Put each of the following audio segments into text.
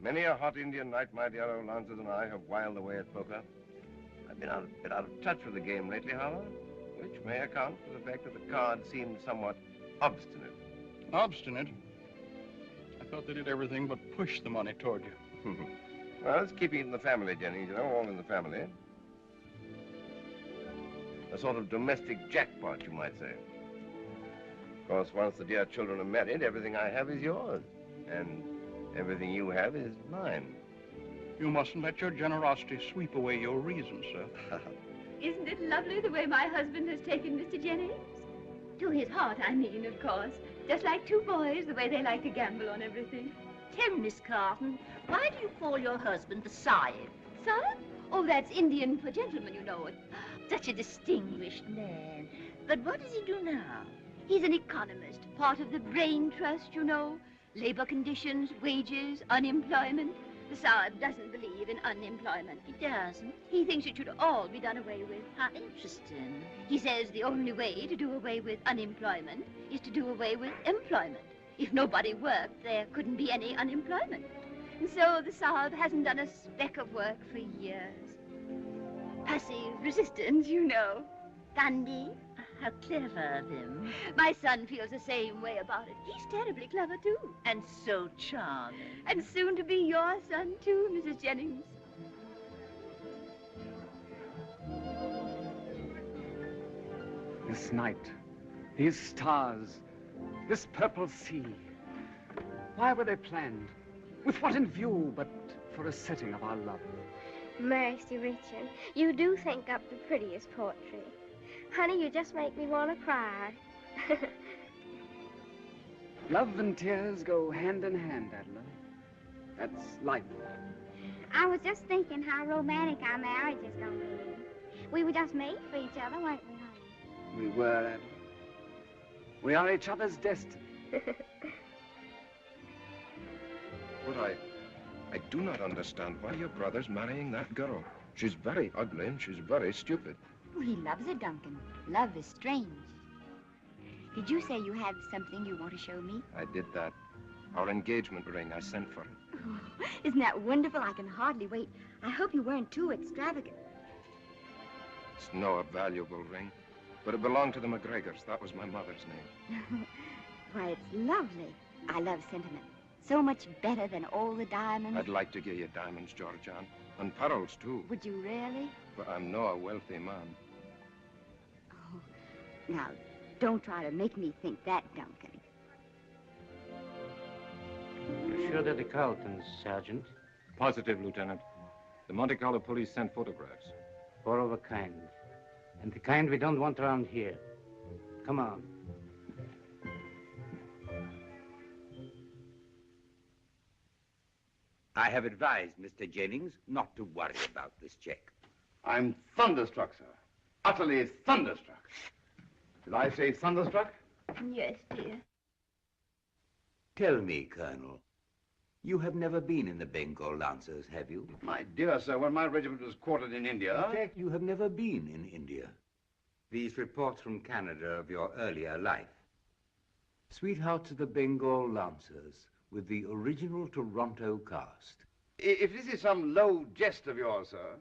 Many a hot Indian night, my dear old Lancers and I have whiled away at poker. I've been a bit out of touch with the game lately, however, which may account for the fact that the cards seemed somewhat obstinate. Obstinate? I thought they did everything but push the money toward you. Well, it's keeping it in the family, Jennings, you know, all in the family. A sort of domestic jackpot, you might say. Of course, once the dear children are married, everything I have is yours. And everything you have is mine. You mustn't let your generosity sweep away your reason, sir. Isn't it lovely the way my husband has taken Mr. Jennings? To his heart, I mean, of course. Just like two boys, the way they like to gamble on everything. Tell me, Miss Carton, why do you call your husband the Sahib? Son? Oh, that's Indian for gentlemen, you know. Such a distinguished man. But what does he do now? He's an economist, part of the Brain Trust, you know. Labor conditions, wages, unemployment. The Sahib doesn't believe in unemployment. He doesn't? He thinks it should all be done away with. How interesting. He says the only way to do away with unemployment is to do away with employment. If nobody worked, there couldn't be any unemployment. And so the Sahib hasn't done a speck of work for years. Passive resistance, you know. Gandhi. How clever of him. My son feels the same way about it. He's terribly clever, too. And so charming. And soon to be your son, too, Mrs. Jennings. This night, these stars, this purple sea. Why were they planned? With what in view but for a setting of our love? Mercy, Richard, you do think up the prettiest poetry. Honey, you just make me want to cry. Love and tears go hand in hand, Adela. That's life. I was just thinking how romantic our marriage is going to be. We were just made for each other, weren't we, honey? We were, Adela. We are each other's destiny. But I I do not understand why your brother's marrying that girl. She's very ugly and she's very stupid. Oh, he loves her, Duncan. Love is strange. Did you say you have something you want to show me? I did that. Our engagement ring, I sent for it. Oh, isn't that wonderful? I can hardly wait. I hope you weren't too extravagant. It's no valuable ring, but it belonged to the McGregors. That was my mother's name. Why, it's lovely. I love sentiment. So much better than all the diamonds. I'd like to give you diamonds, Georgian, and pearls, too. Would you really? But I'm no a wealthy man. Oh, now, don't try to make me think that, Duncan. You're sure they're the Carltons, Sergeant? Positive, Lieutenant. The Monte Carlo police sent photographs. Four of a kind. And the kind we don't want around here. Come on. I have advised Mr. Jennings not to worry about this check. I'm thunderstruck, sir. Utterly thunderstruck. Did I say thunderstruck? Yes, dear. Tell me, Colonel, you have never been in the Bengal Lancers, have you? My dear sir, when my regiment was quartered in India... In fact, you have never been in India. These reports from Canada of your earlier life. Sweethearts of the Bengal Lancers with the original Toronto cast. If this is some low jest of yours, sir...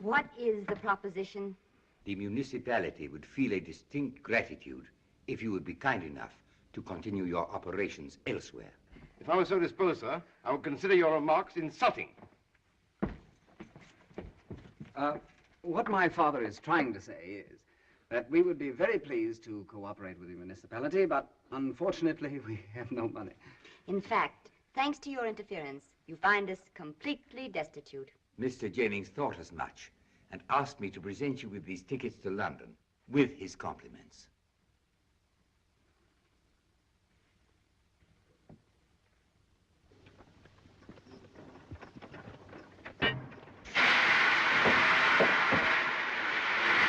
What is the proposition? The municipality would feel a distinct gratitude if you would be kind enough to continue your operations elsewhere. If I were so disposed, sir, I would consider your remarks insulting. What my father is trying to say is that we would be very pleased to cooperate with the municipality, but unfortunately we have no money. In fact, thanks to your interference, you find us completely destitute. Mr. Jennings thought as much and asked me to present you with these tickets to London with his compliments.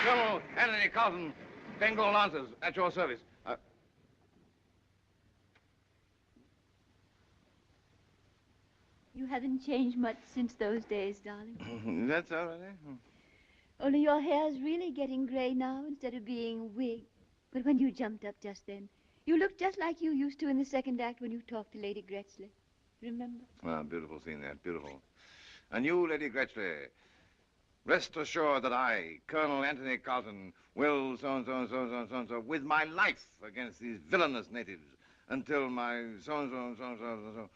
Colonel Anthony Carlton, Bengal Lancers, at your service. You haven't changed much since those days, darling. That's all right, eh? Only your hair's really getting gray now instead of being wig. But when you jumped up just then, you looked just like you used to in the second act when you talked to Lady Gretchley. Remember? Well, beautiful scene that, beautiful. And you, Lady Gretchley, rest assured that I, Colonel Anthony Carlton, will so-and-so, with my life against these villainous natives until my so-and-so,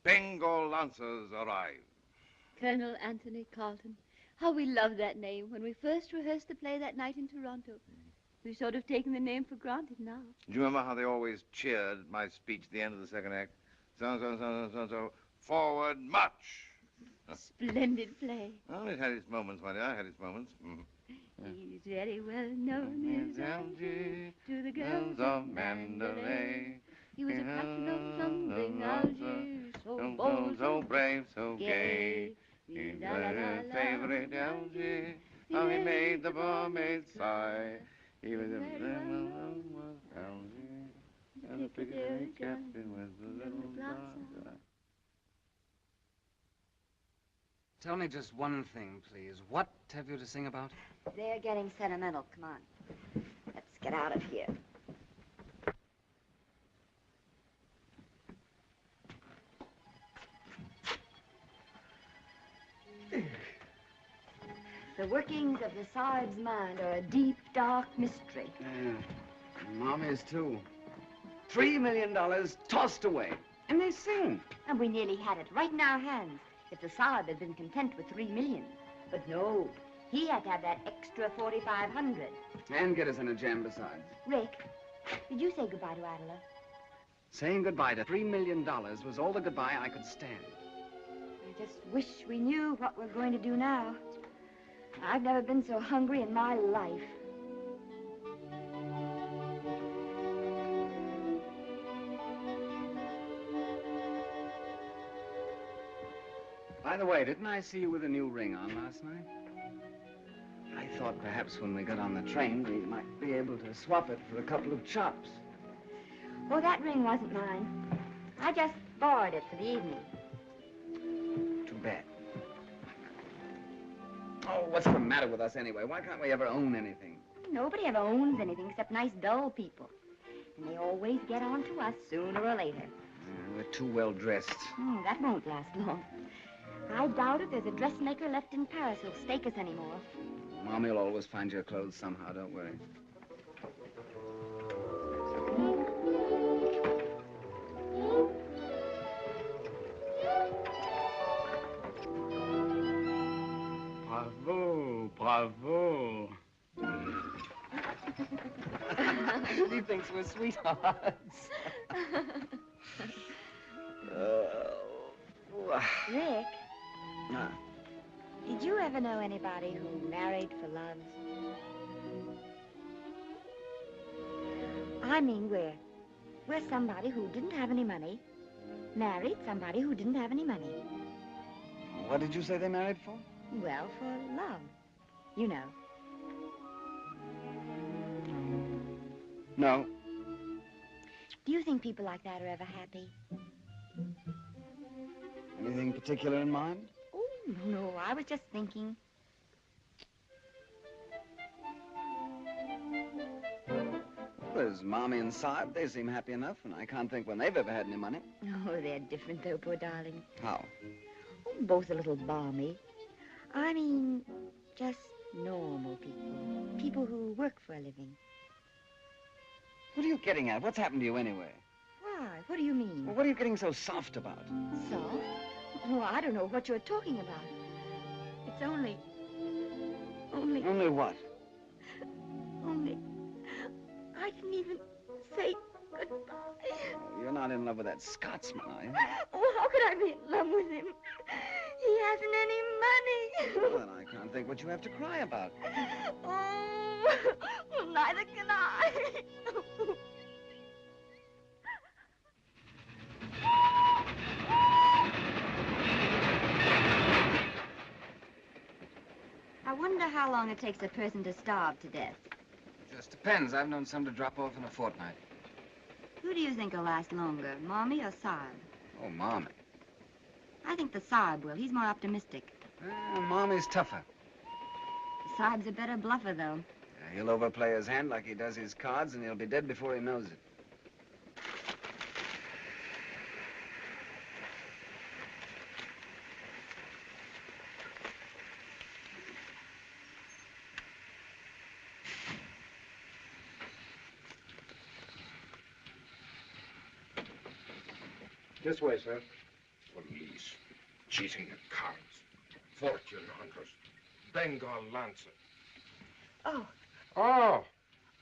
Bengal Lancers arrive. Colonel Anthony Carlton. How we loved that name when we first rehearsed the play that night in Toronto. We've sort of taken the name for granted now. Do you remember how they always cheered at my speech at the end of the second act? So, forward, march. Splendid play. Well, it had its moments, my dear, it had its moments. He's very well known as Algy to the girls of Mandalay. He was a captain of something, Algy, so bold, so brave, so gay. He's a favorite Algy, how he made the barmaid sigh. He was a Algy, and a Piccadilly captain with the little glass. Tell me just one thing, please. What have you to sing about? They're getting sentimental. Come on. Let's get out of here. The workings of the Sahib's mind are a deep, dark mystery. Yeah. Mommy's too. $3 million tossed away. And they sing. And we nearly had it right in our hands if the Sahib had been content with $3 million. But no, he had to have that extra 4,500. And get us in a jam besides. Rick, did you say goodbye to Adela? Saying goodbye to $3 million was all the goodbye I could stand. I just wish we knew what we're going to do now. I've never been so hungry in my life. By the way, didn't I see you with a new ring on last night? I thought perhaps when we got on the train, we might be able to swap it for a couple of chops. Oh, that ring wasn't mine. I just borrowed it for the evening. Too bad. Oh, what's the matter with us anyway? Why can't we ever own anything? Nobody ever owns anything except nice, dull people. And they always get on to us sooner or later. We're too well dressed. That won't last long. I doubt if there's a dressmaker left in Paris who'll stake us anymore. Mommy will always find your clothes somehow, don't worry. Bravo, bravo. He thinks we're sweethearts. Rick, did you ever know anybody who married for love? I mean, we're somebody who didn't have any money, married somebody who didn't have any money. What did you say they married for? Well, for love, you know. No. Do you think people like that are ever happy? Anything particular in mind? Oh, no, I was just thinking. There's Mommy and Saab. They seem happy enough, and I can't think when they've ever had any money. Oh, they're different, though, poor darling. How? Oh, both a little balmy. I mean, just normal people. People who work for a living. What are you getting at? What's happened to you anyway? Why? What do you mean? Well, what are you getting so soft about? Soft? Oh, I don't know what you're talking about. It's only... Only what? Only... I didn't even say goodbye. Oh, you're not in love with that Scotsman, are you? Oh, how could I be in love with him? He hasn't any money. Well, then I can't think what you have to cry about. Oh, well, neither can I. I wonder how long it takes a person to starve to death. Just depends. I've known some to drop off in a fortnight. Who do you think will last longer, Mommy or Saab? Oh, Mommy. I think the Saab will. He's more optimistic. Mommy's tougher. Saab's a better bluffer, though. He'll overplay his hand like he does his cards, and he'll be dead before he knows it. This way, sir. Police. Cheating at cards. Fortune hunters. Bengal lancer. Oh. Oh!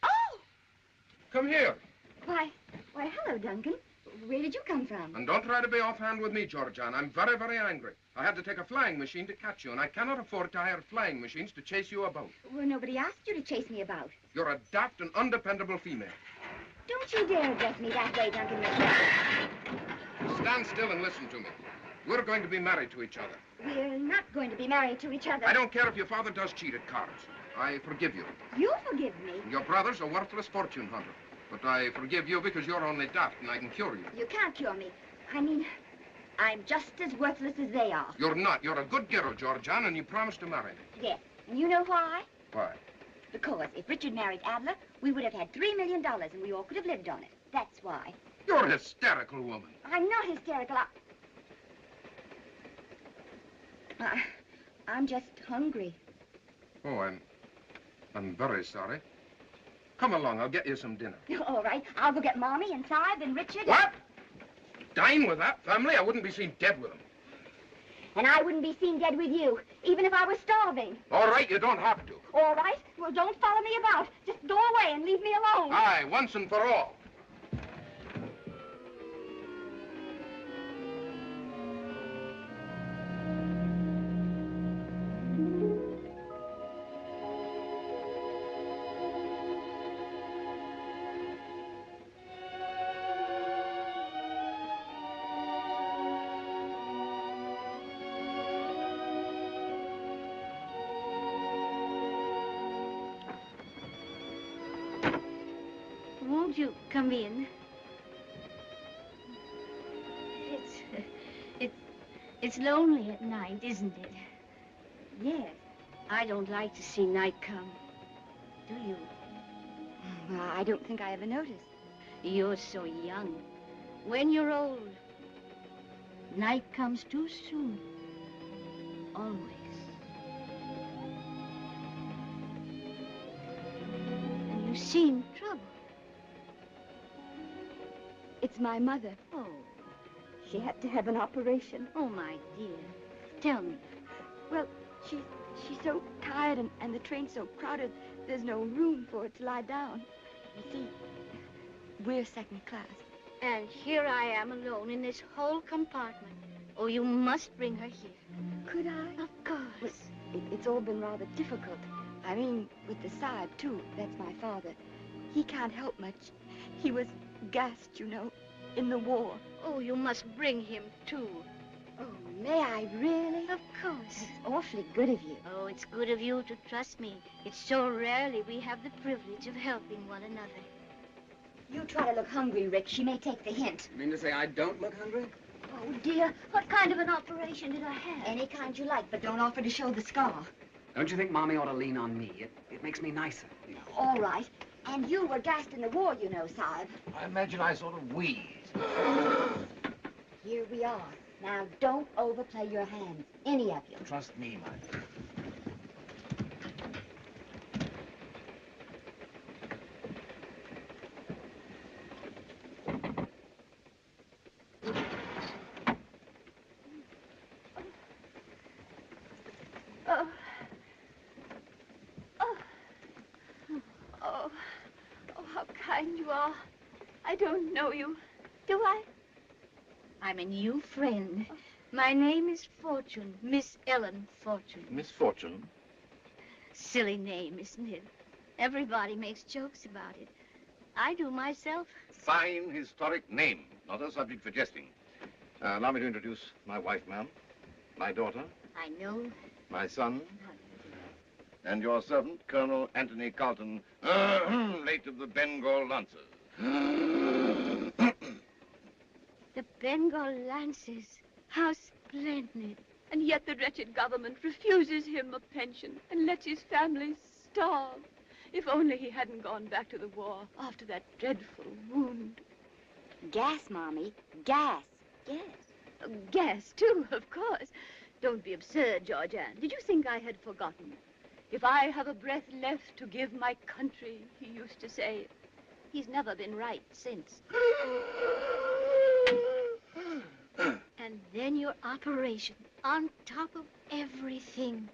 Oh! Come here. Why, hello, Duncan. Where did you come from? And don't try to be offhand with me, Georgiana. I'm very, very angry. I had to take a flying machine to catch you, and I cannot afford to hire flying machines to chase you about. Well, nobody asked you to chase me about. You're a daft and undependable female. Don't you dare address me that way, Duncan McNair. Stand still and listen to me. We're going to be married to each other. We're not going to be married to each other. I don't care if your father does cheat at cards. I forgive you. You forgive me? Your brother's a worthless fortune hunter. But I forgive you because you're only daft and I can cure you. You can't cure me. I mean, I'm just as worthless as they are. You're not. You're a good girl, Georgiana, and you promised to marry me. Yes. And you know why? Why? Because if Richard married Adler, we would have had $3 million and we all could have lived on it. That's why. You're a hysterical woman. I'm not hysterical. I'm just hungry. Oh, I'm very sorry. Come along, I'll get you some dinner. All right, I'll go get Mommy and Saab and Richard. What? Dine with that family? I wouldn't be seen dead with them. And I wouldn't be seen dead with you, even if I was starving. All right, you don't have to. All right? Well, don't follow me about. Just go away and leave me alone. Aye, once and for all. Won't you come in? It's lonely at night, isn't it? Yes. I don't like to see night come. Do you? Well, I don't think I ever noticed. You're so young. When you're old, night comes too soon. Always. And you seem troubled. It's my mother. Oh. She had to have an operation. Oh, my dear. Tell me. Well, she's so tired and the train's so crowded, there's no room for her to lie down. You see, we're second class. And here I am alone in this whole compartment. Oh, you must bring her here. Could I? Of course. It's all been rather difficult. I mean, with the Sahib, too. That's my father. He can't help much. He was gassed, you know, in the war. Oh, you must bring him, too. Oh, may I really? Of course. That's awfully good of you. Oh, it's good of you to trust me. It's so rarely we have the privilege of helping one another. You try to look hungry, Rick. She may take the hint. You mean to say I don't look hungry? Oh, dear. What kind of an operation did I have? Any kind you like, but don't offer to show the scar. Don't you think Mommy ought to lean on me? It makes me nicer. All right. And you were gassed in the war, you know, Sahib. I imagine I sort of wheezed. Here we are. Now, don't overplay your hands, any of you. Trust me, my... Oh, how kind you are. I don't know you. Do I? I'm a new friend. My name is Fortune, Miss Ellen Fortune. Miss Fortune? Silly name, isn't it? Everybody makes jokes about it. I do myself. Fine historic name, not a subject for jesting. Allow me to introduce my wife, ma'am, my daughter, I know. my son, and your servant, Colonel Anthony Carlton, late of the Bengal Lancers. The Bengal Lancers. How splendid. And yet the wretched government refuses him a pension and lets his family starve. If only he hadn't gone back to the war after that dreadful wound. Gas, Mommy. Gas. Gas. Gas, too, of course. Don't be absurd, Georgianne. Did you think I had forgotten? If I have a breath left to give my country, he used to say. He's never been right since. And then your operation, on top of everything.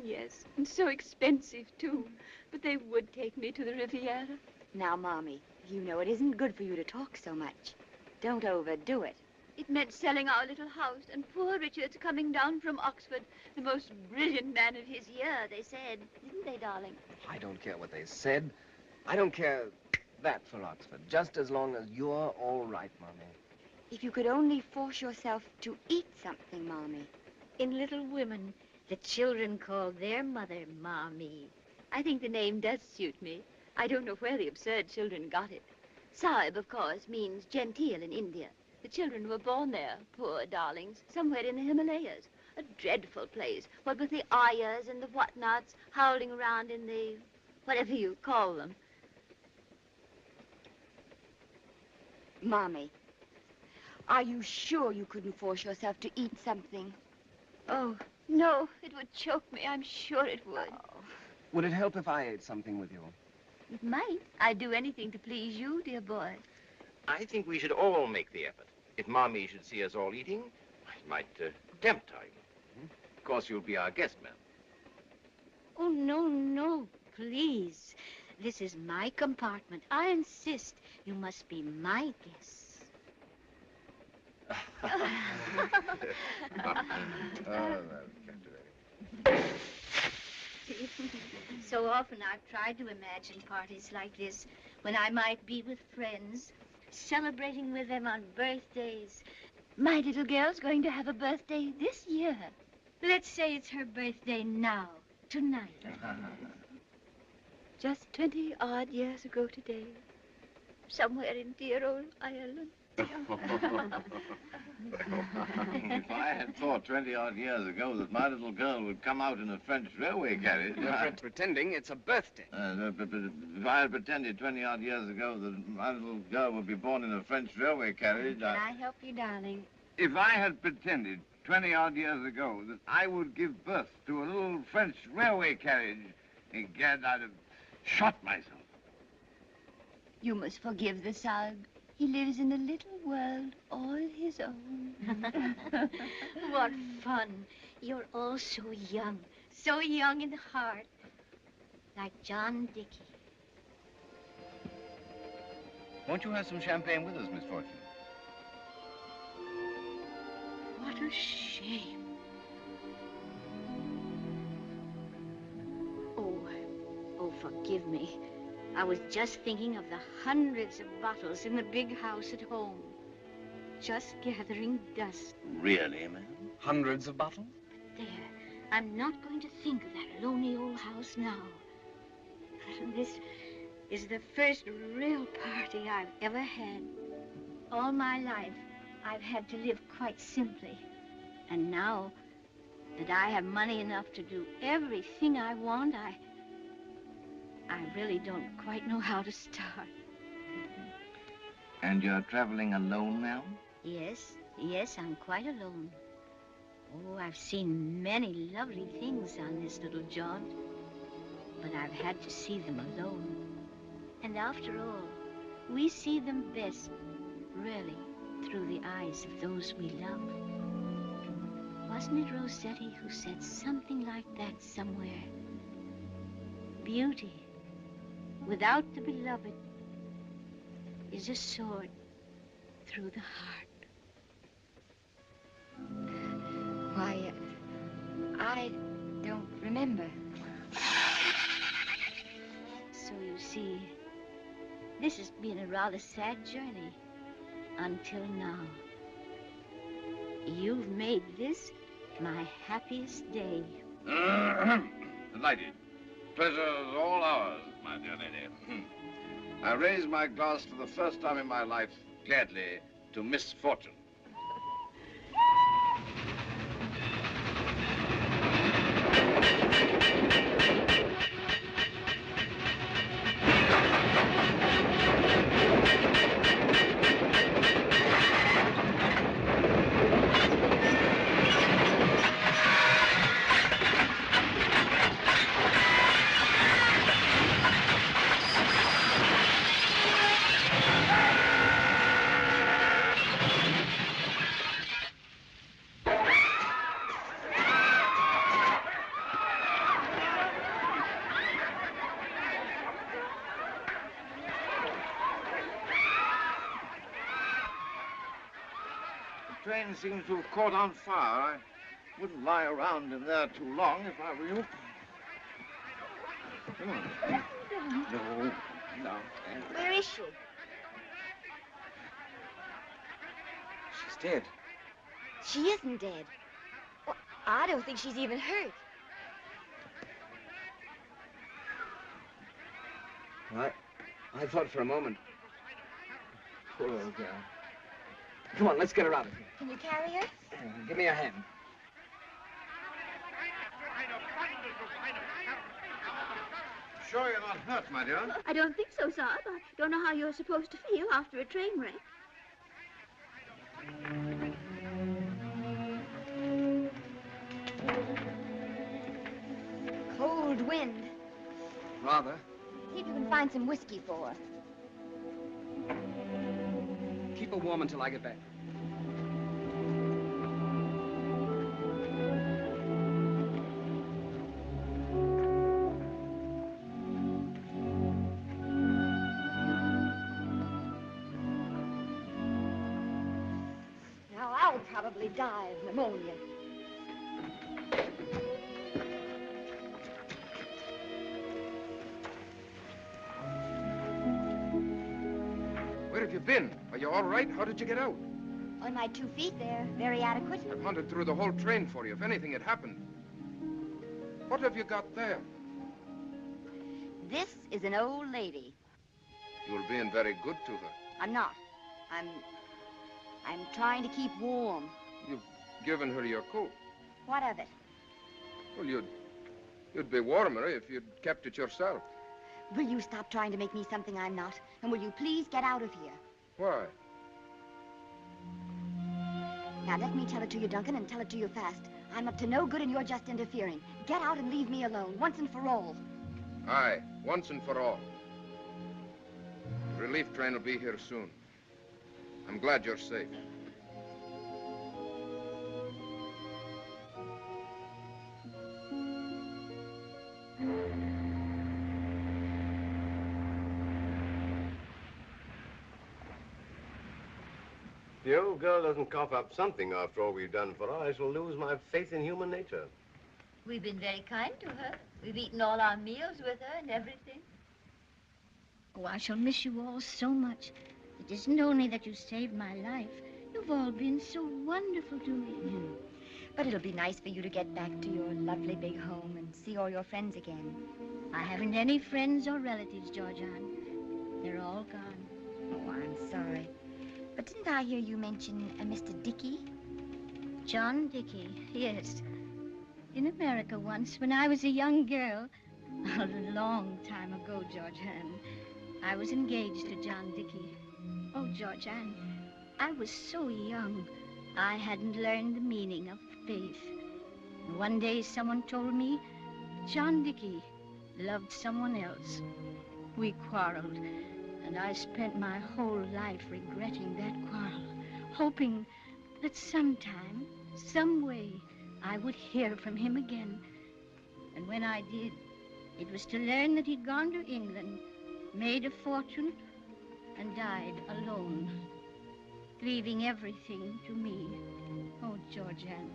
Yes, and so expensive, too. But they would take me to the Riviera. Now, Mommy, you know it isn't good for you to talk so much. Don't overdo it. It meant selling our little house, and poor Richard's coming down from Oxford, the most brilliant man of his year, they said. Didn't they, darling? I don't care what they said. I don't care that for Oxford, just as long as you're all right, Mommy. If you could only force yourself to eat something, Mommy. In Little Women, the children call their mother Mommy. I think the name does suit me. I don't know where the absurd children got it. Sahib, of course, means genteel in India. The children were born there, poor darlings, somewhere in the Himalayas. A dreadful place, what with the I.A.R and the whatnots howling around in the... whatever you call them. Mommy, are you sure you couldn't force yourself to eat something? Oh, no, it would choke me. I'm sure it would. Oh. Would it help if I ate something with you? It might. I'd do anything to please you, dear boy. I think we should all make the effort. If Mommy should see us all eating, it might tempt her. Of course, you'll be our guest, ma'am. Oh, no, no, please. This is my compartment. I insist you must be my guests. So often I've tried to imagine parties like this when I might be with friends, celebrating with them on birthdays. My little girl's going to have a birthday this year. Let's say it's her birthday now, tonight. Just 20-odd years ago today, somewhere in dear old Ireland. If I had thought 20-odd years ago that my little girl would come out in a French railway carriage... You're pretending it's a birthday. If I had pretended 20-odd years ago that my little girl would be born in a French railway carriage... Can I help you, darling? If I had pretended 20-odd years ago that I would give birth to a little French railway carriage, egad, I'd have shot myself. You must forgive the Sahib. He lives in a little world all his own. What fun. You're all so young in heart. Like John Dickey. Won't you have some champagne with us, Miss Fortune? What a shame. Oh, forgive me. I was just thinking of the hundreds of bottles in the big house at home. Just gathering dust. Really, ma'am? Hundreds of bottles? There, I'm not going to think of that lonely old house now. This is the first real party I've ever had. All my life, I've had to live quite simply. And now that I have money enough to do everything I want, I really don't quite know how to start. And you're traveling alone now? Yes, I'm quite alone. Oh, I've seen many lovely things on this little jaunt, but I've had to see them alone. And after all, we see them best, really, through the eyes of those we love. Wasn't it Rossetti who said something like that somewhere? Beauty, without the beloved, is a sword through the heart. Why, I don't remember. So you see, this has been a rather sad journey until now. You've made this my happiest day. Delighted. Pleasure's all ours, my dear lady. I raise my glass for the first time in my life, gladly, to Miss Fortune. The train seems to have caught on fire. I wouldn't lie around in there too long if I were you. Come on. No. Where is she? She's dead. She isn't dead. Well, I don't think she's even hurt. I thought for a moment. Poor old girl. Come on, let's get her out of here. Can you carry her? Give me a hand. Sure you're not hurt, my dear? I don't think so, Sahib. I don't know how you're supposed to feel after a train wreck. Cold wind. Rather. See if you can find some whiskey for her. Keep her warm until I get back. Now, I'll probably die of pneumonia. Where have you been? Are you all right? How did you get out? On my 2 feet, they're very adequate. I've hunted through the whole train for you, if anything had happened. What have you got there? This is an old lady. You were being very good to her. I'm not. I'm trying to keep warm. You've given her your coat. What of it? Well, you'd be warmer if you'd kept it yourself. Will you stop trying to make me something I'm not? And will you please get out of here? Why? Now, let me tell it to you, Duncan, and tell it to you fast. I'm up to no good and you're just interfering. Get out and leave me alone, once and for all. Aye, once and for all. The relief train will be here soon. I'm glad you're safe. If the old girl doesn't cough up something after all we've done for her, I shall lose my faith in human nature. We've been very kind to her. We've eaten all our meals with her and everything. Oh, I shall miss you all so much. It isn't only that you saved my life. You've all been so wonderful to me. But it'll be nice for you to get back to your lovely big home and see all your friends again. I haven't any friends or relatives, Georgiana. They're all gone. Oh, I'm sorry. But didn't I hear you mention a Mr. Dickey? John Dickey, yes. In America once, when I was a young girl, a long time ago, Georgiana, I was engaged to John Dickey. Oh, Georgiana, I was so young. I hadn't learned the meaning of faith. One day someone told me John Dickey loved someone else. We quarreled, and I spent my whole life regretting that quarrel, hoping that sometime, some way, I would hear from him again. And when I did, it was to learn that he'd gone to England, made a fortune, and died alone, leaving everything to me. Oh, Georgiana,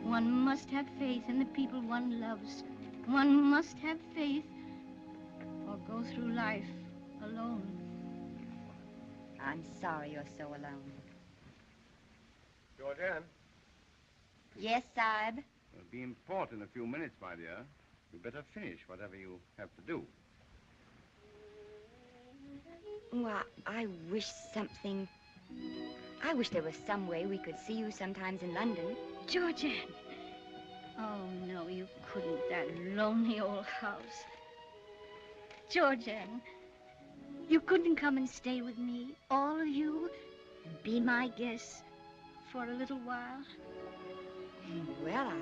one must have faith in the people one loves. One must have faith or go through life alone. I'm sorry you're so alone. Georgiana? Yes, Sahib? It'll be in port in a few minutes, my dear. You better finish whatever you have to do. Well, I wish something... I wish there was some way we could see you sometimes in London. Georgiana! Oh, no, you couldn't, that lonely old house. Georgiana, you couldn't come and stay with me, all of you, and be my guests for a little while? Well,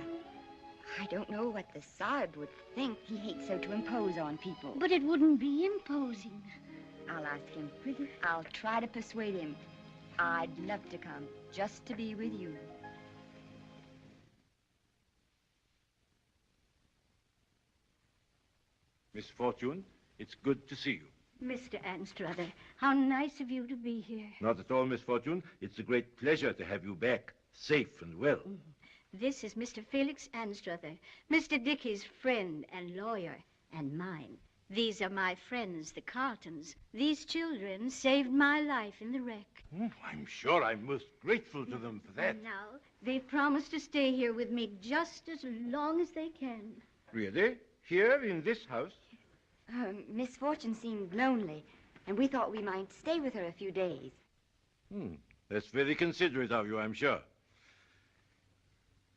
I don't know what the Sahib would think. He hates so to impose on people. But it wouldn't be imposing. I'll ask him. I'll try to persuade him. I'd love to come, just to be with you. Miss Fortune, it's good to see you. Mr. Anstruther, how nice of you to be here. Not at all, Miss Fortune. It's a great pleasure to have you back, safe and well. This is Mr. Felix Anstruther, Mr. Dickey's friend and lawyer, and mine. These are my friends, the Carltons. These children saved my life in the wreck. I'm sure I'm most grateful to them for that. And now, they've promised to stay here with me just as long as they can. Really? Here in this house? Miss Fortune seemed lonely, and we thought we might stay with her a few days. That's very considerate of you, I'm sure.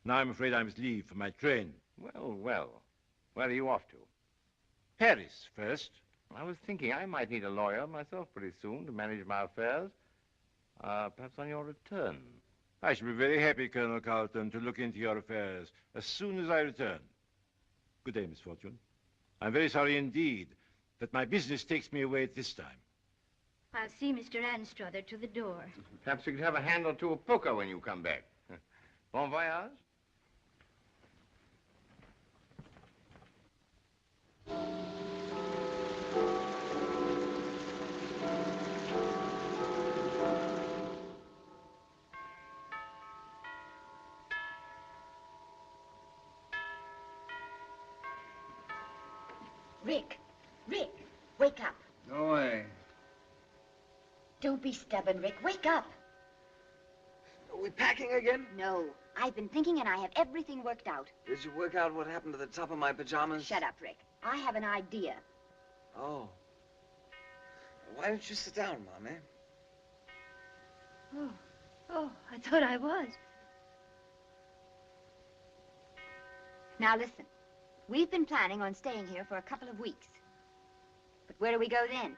Now I'm afraid I must leave for my train. Well, well. Where are you off to? Paris first. I was thinking I might need a lawyer myself pretty soon to manage my affairs. Perhaps on your return. I shall be very happy, Colonel Carlton, to look into your affairs as soon as I return. Good day, Miss Fortune. I'm very sorry indeed that my business takes me away at this time. I'll see Mr. Anstruther to the door. Perhaps you could have a hand or two of poker when you come back. Bon voyage. Rick, wake up. No way. Don't be stubborn, Rick. Wake up. Are we packing again? No. I've been thinking and I have everything worked out. Did you work out what happened to the top of my pajamas? Shut up, Rick. I have an idea. Oh. Why don't you sit down, Mommy? Oh, I thought I was. Now listen, we've been planning on staying here for a couple of weeks. But where do we go then?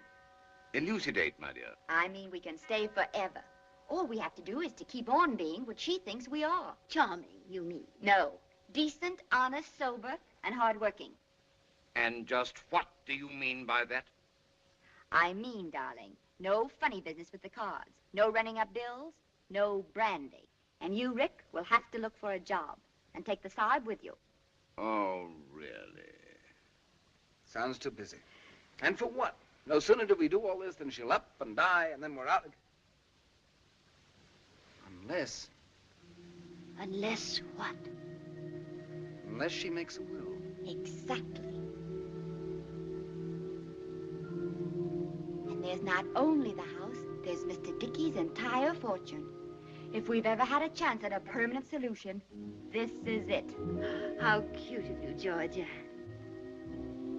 Elucidate, my dear. I mean, we can stay forever. All we have to do is to keep on being what she thinks we are. Charming, you mean? No, decent, honest, sober, and hardworking. And just what do you mean by that? I mean, darling, no funny business with the cards. No running up bills, no brandy. And you, Rick, will have to look for a job and take the Saab with you. Oh, really? Sounds too busy. And for what? No sooner do we do all this than she'll up and die, and then we're out. Unless Unless what? Unless she makes a will. Exactly. And there's not only the house, there's Mr. Dickey's entire fortune. If we've ever had a chance at a permanent solution, this is it. How cute of you, Georgia.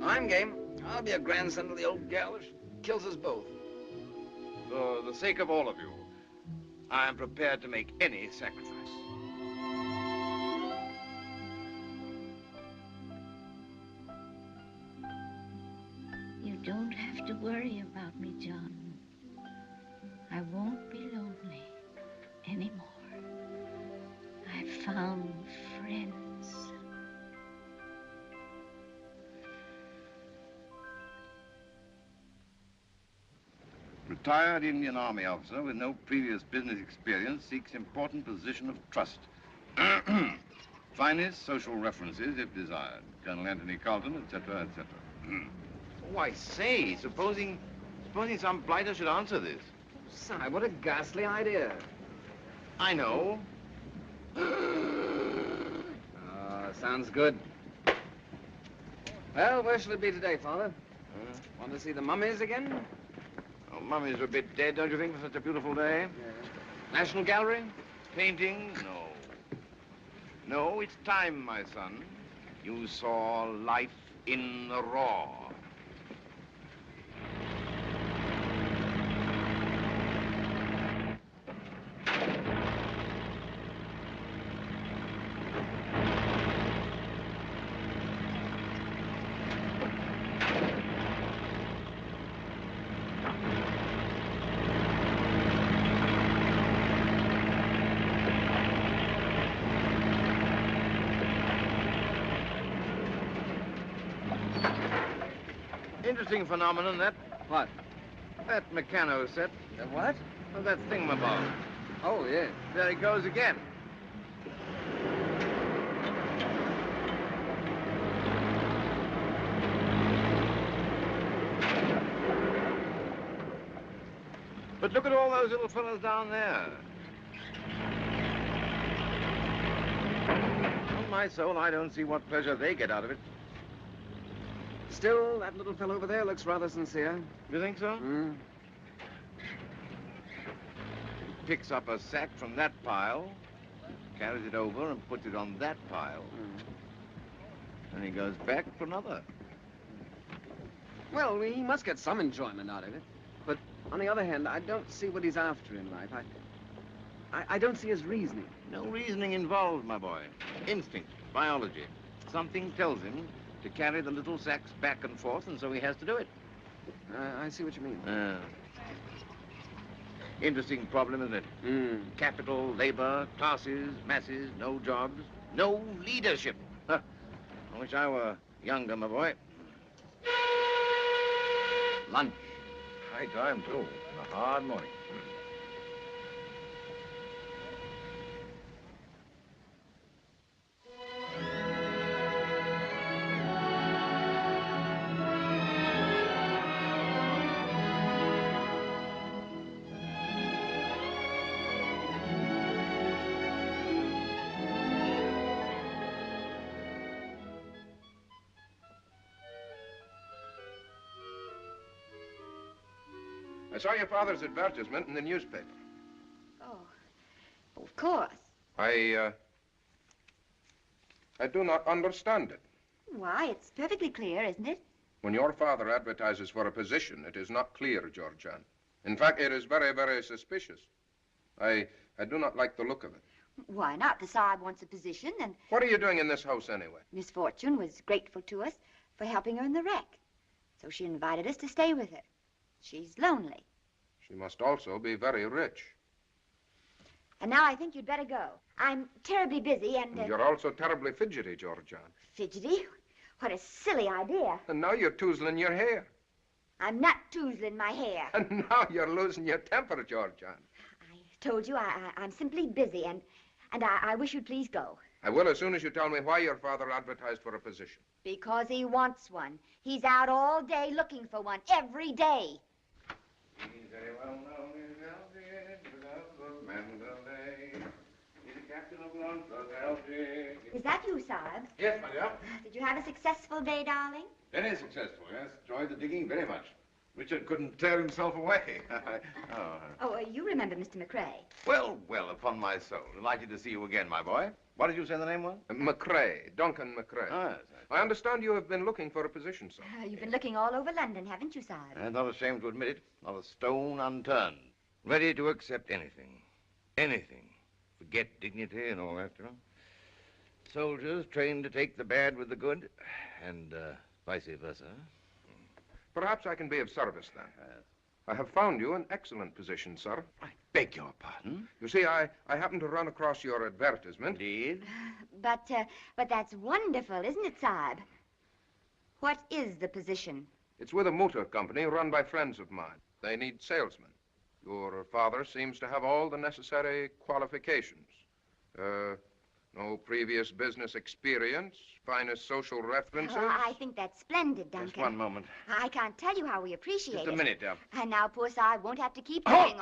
I'm game. I'll be a grandson to the old gal if she kills us both. For the sake of all of you, I am prepared to make any sacrifice. You don't have to worry about me, John. I won't be lonely anymore. I've found friends. Retired Indian Army officer with no previous business experience seeks important position of trust. Finest social references if desired. Colonel Anthony Carlton, etc., etc. Oh, I say, supposing some blighter should answer this. Si, what a ghastly idea. I know. Sounds good. Well, where shall it be today, Father? Want to see the mummies again? Oh, mummies are a bit dead, don't you think, for such a beautiful day? National Gallery? Painting? No. No, it's time, my son. You saw life in the raw. Interesting phenomenon, that. What? That mechano set. The what? Oh, that thingamabob. Oh, yeah. There he goes again. But look at all those little fellows down there. On my soul, I don't see what pleasure they get out of it. Still, that little fellow over there looks rather sincere. You think so? Mm. He picks up a sack from that pile, carries it over and puts it on that pile. And he goes back for another. Well, he must get some enjoyment out of it. But on the other hand, I don't see what he's after in life. I don't see his reasoning. No reasoning involved, my boy. Instinct, biology. Something tells him to carry the little sacks back and forth, and so he has to do it. I see what you mean. Interesting problem, isn't it? Capital, labor, classes, masses, no jobs, no leadership. Huh. I wish I were younger, my boy. Lunch. High time, too. A hard morning. I saw your father's advertisement in the newspaper. Oh, of course. I do not understand it. Why, it's perfectly clear, isn't it? When your father advertises for a position, it is not clear, Georgian. In fact, it is very, very suspicious. I do not like the look of it. Why not? The Sahib wants a position, and What are you doing in this house anyway? Miss Fortune was grateful to us for helping her in the wreck. So she invited us to stay with her. She's lonely. She must also be very rich. And now I think you'd better go. I'm terribly busy and... You're also terribly fidgety, Georgian. Fidgety? What a silly idea. And now you're toozling your hair. I'm not toozling my hair. And now you're losing your temper, Georgian. Told you I'm simply busy, and I wish you'd please go. I will as soon as you tell me why your father advertised for a position. Because he wants one. He's out all day looking for one, every day. He's very well known in Algiers, without Mandalay. He's the captain of London's Algiers. Is that you, Sahib? Yes, my dear. Did you have a successful day, darling? Very successful, yes. Enjoyed the digging very much. Richard couldn't tear himself away. You remember Mr. McCrae? Well, upon my soul. Delighted to see you again, my boy. What did you say the name was? McCrae, Duncan McCrae. Oh, yes. I understand you have been looking for a position, sir. You've been looking all over London, haven't you, Sahib? I'm not ashamed to admit it. Not a stone unturned. Ready to accept anything. Anything. Forget dignity and all that, you know. Soldiers trained to take the bad with the good, and vice versa. Perhaps I can be of service, then. Yes. I have found you an excellent position, sir. I beg your pardon? You see, I happened to run across your advertisement. Indeed. But that's wonderful, isn't it, Sahib? What is the position? It's with a motor company run by friends of mine. They need salesmen. Your father seems to have all the necessary qualifications. No previous business experience, finest social references. Oh, I think that's splendid, Duncan. Just one moment. I can't tell you how we appreciate it. Just a minute, dear. And now poor Sahib won't have to keep Oh! doing...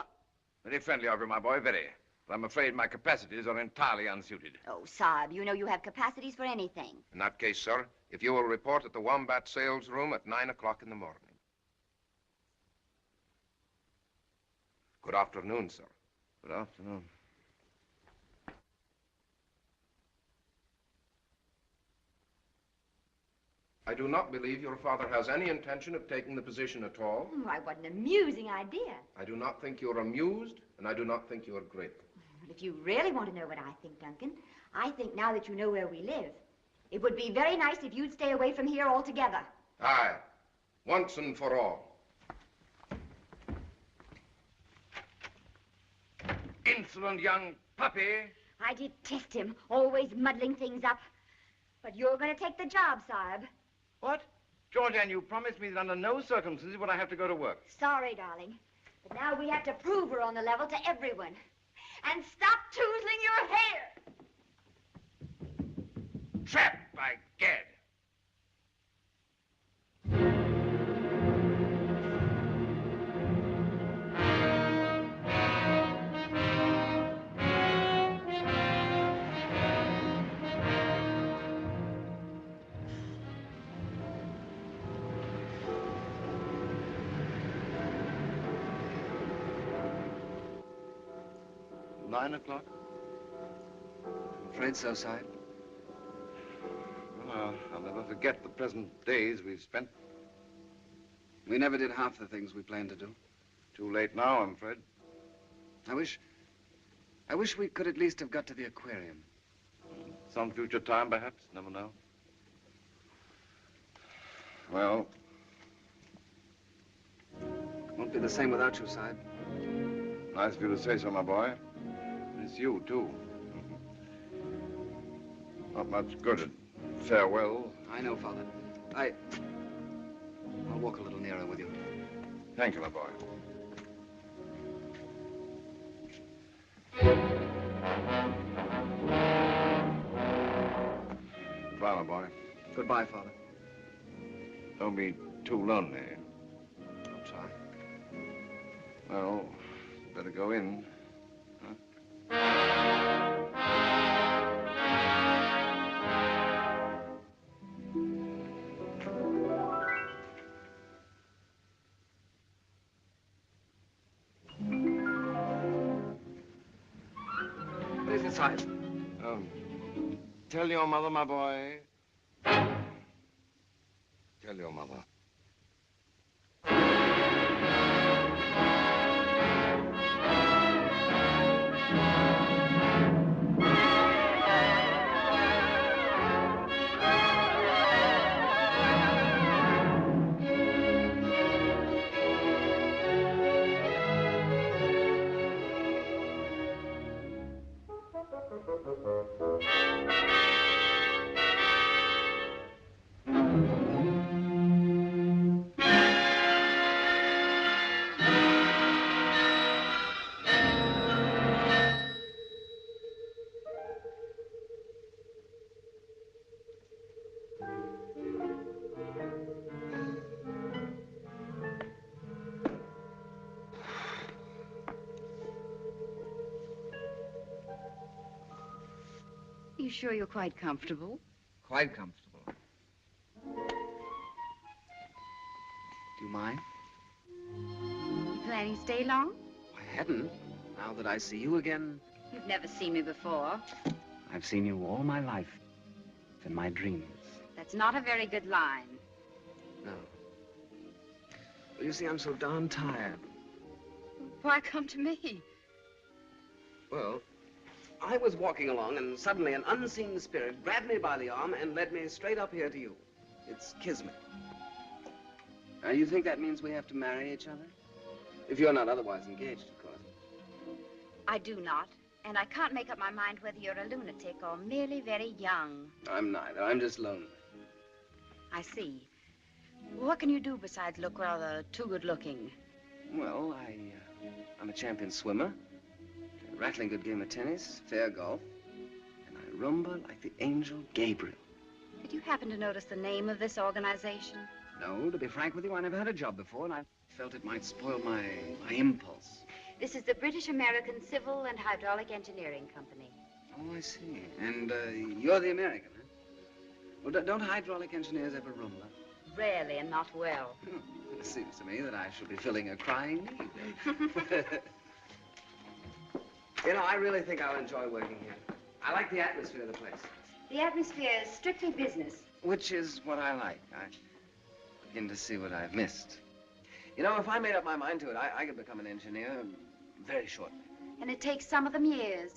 Very friendly of you, my boy, very. But I'm afraid my capacities are entirely unsuited. Oh, Sahib, you know you have capacities for anything. In that case, sir, if you will report at the Wombat sales room at 9 o'clock in the morning. Good afternoon, sir. Good afternoon. I do not believe your father has any intention of taking the position at all. Why, what an amusing idea. I do not think you're amused, and I do not think you're grateful. But if you really want to know what I think, Duncan, I think now that you know where we live, it would be very nice if you'd stay away from here altogether. Aye, once and for all. Insolent young puppy. I detest him, always muddling things up. But you're going to take the job, Sahib. What? Georgian, you promised me that under no circumstances would I have to go to work. Sorry, darling. But now we have to prove we're on the level to everyone. And stop toozling your hair! Trapped, by gad. $9 o'clock? I'm afraid so, Sahib. Well, I'll never forget the pleasant days we've spent. We never did half the things we planned to do. Too late now, I'm afraid. I wish we could at least have got to the aquarium. Some future time, perhaps. Never know. Well, Won't be the same without you, Sahib. nice of you to say so, my boy. It's you, too. Not much good at farewell. I know, Father. I'll walk a little nearer with you. Thank you, my boy. Goodbye, my boy. Goodbye, Father. Don't be too lonely. I'll try. Well, better go in. What is it, Sahib? Tell your mother, my boy. Tell your mother. you sure you're quite comfortable? Quite comfortable. Do you mind? You planning to stay long? I hadn't. Now that I see you again, You've never seen me before. I've seen you all my life. In my dreams. That's not a very good line. No. Well, you see, I'm so darn tired. Why come to me? Well, I was walking along and suddenly an unseen spirit grabbed me by the arm and led me straight up here to you. It's kismet. Now, you think that means we have to marry each other? If you're not otherwise engaged, of course. I do not. And I can't make up my mind whether you're a lunatic or merely very young. I'm neither. I'm just lonely. I see. What can you do besides look rather too good-looking? Well, I'm a champion swimmer, a rattling good game of tennis, fair golf, and I rumba like the angel Gabriel. Did you happen to notice the name of this organization? No, to be frank with you, I never had a job before, and I felt it might spoil my impulse. This is the British American Civil and Hydraulic Engineering Company. Oh, I see. And you're the American, huh? Well, don't hydraulic engineers ever rumba? Rarely and not well. It seems to me that I shall be filling a crying need. You know, I really think I'll enjoy working here. I like the atmosphere of the place. The atmosphere is strictly business. Which is what I like. I begin to see what I've missed. You know, if I made up my mind to it, I could become an engineer very shortly. And it takes some of them years.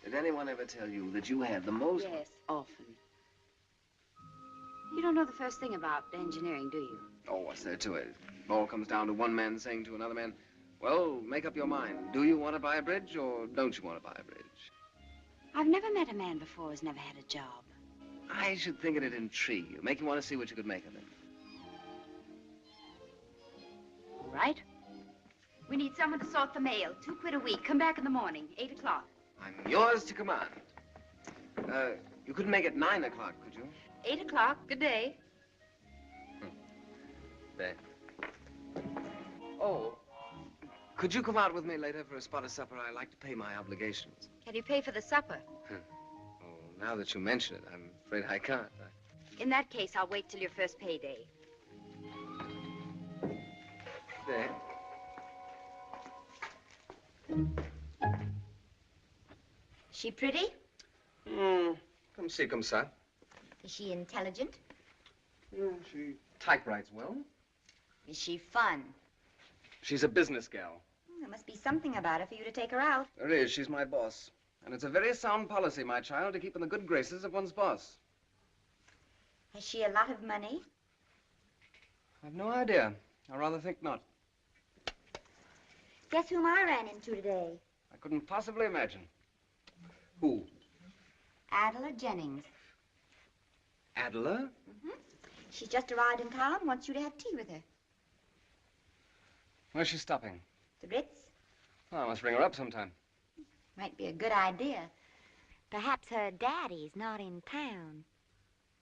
Did anyone ever tell you that you had the most... Yes, often. You don't know the first thing about engineering, do you? Oh, what's there to it? It all comes down to one man saying to another man, well, make up your mind. Do you want to buy a bridge or don't you want to buy a bridge? I've never met a man before who's never had a job. I should think it'd intrigue you, make you want to see what you could make of it. All right. We need someone to sort the mail. £2 a week. Come back in the morning, 8 o'clock. I'm yours to command. You couldn't make it 9 o'clock, could you? 8 o'clock. Good day. There. Oh, could you come out with me later for a spot of supper? I like to pay my obligations. Can you pay for the supper? Oh, now that you mention it, I'm afraid I can't. In that case, I'll wait till your first payday. There. She pretty? Come see, come ça. Is she intelligent? Yeah, she typewrites well. Is she fun? She's a business gal. There must be something about her for you to take her out. There is. She's my boss. And it's a very sound policy, my child, to keep in the good graces of one's boss. Has she a lot of money? I've no idea. I rather think not. Guess whom I ran into today? I couldn't possibly imagine. Who? Adela Jennings. Adela? She's just arrived in town, wants you to have tea with her. Where's she stopping? The Ritz? Well, I must ring her up sometime. Might be a good idea. Perhaps her daddy's not in town.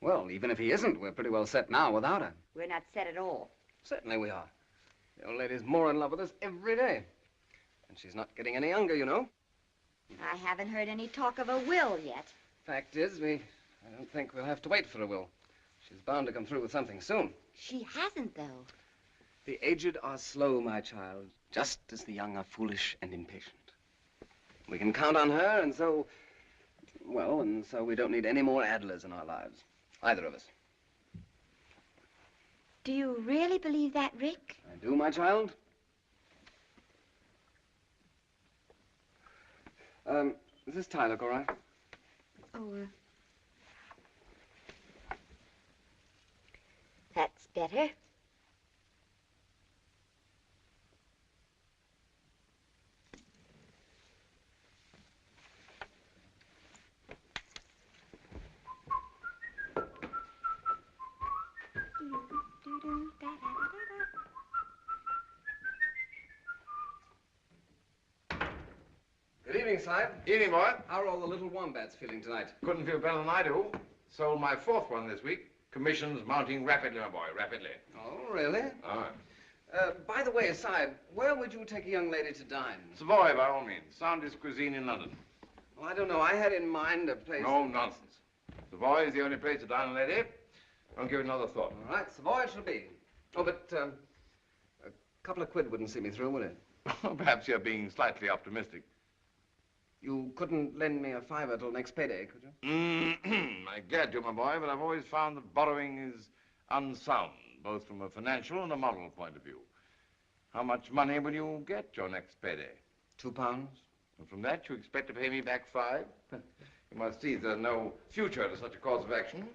Well, even if he isn't, we're pretty well set now without her. We're not set at all. Certainly we are. The old lady's more in love with us every day. And she's not getting any younger, you know. I haven't heard any talk of a will yet. Fact is, I don't think we'll have to wait for a will. She's bound to come through with something soon. She hasn't, though. The aged are slow, my child, just as the young are foolish and impatient. We can count on her, and so we don't need any more Adlers in our lives. Either of us. Do you really believe that, Rick? I do, my child. Does this tie look all right? Oh, that's better. Good evening, Side. Evening, boy. How are all the little wombats feeling tonight? Couldn't feel better than I do. Sold my 4th one this week. Commissions mounting rapidly, my boy, rapidly. Oh, really? Ah. By the way, Side, where would you take a young lady to dine? Savoy, by all means. Soundest cuisine in London. Well, I don't know. I had in mind a place... No nonsense. Savoy is the only place to dine, lady. Don't give it another thought. All right, Savoy it shall be. Oh, but a couple of quid wouldn't see me through, would it? Perhaps you're being slightly optimistic. You couldn't lend me a fiver till next payday, could you? I'm glad to, my boy, but I've always found that borrowing is unsound, both from a financial and a moral point of view. How much money will you get your next payday? £2. And from that, you expect to pay me back 5? You must see there's no future to such a course of action.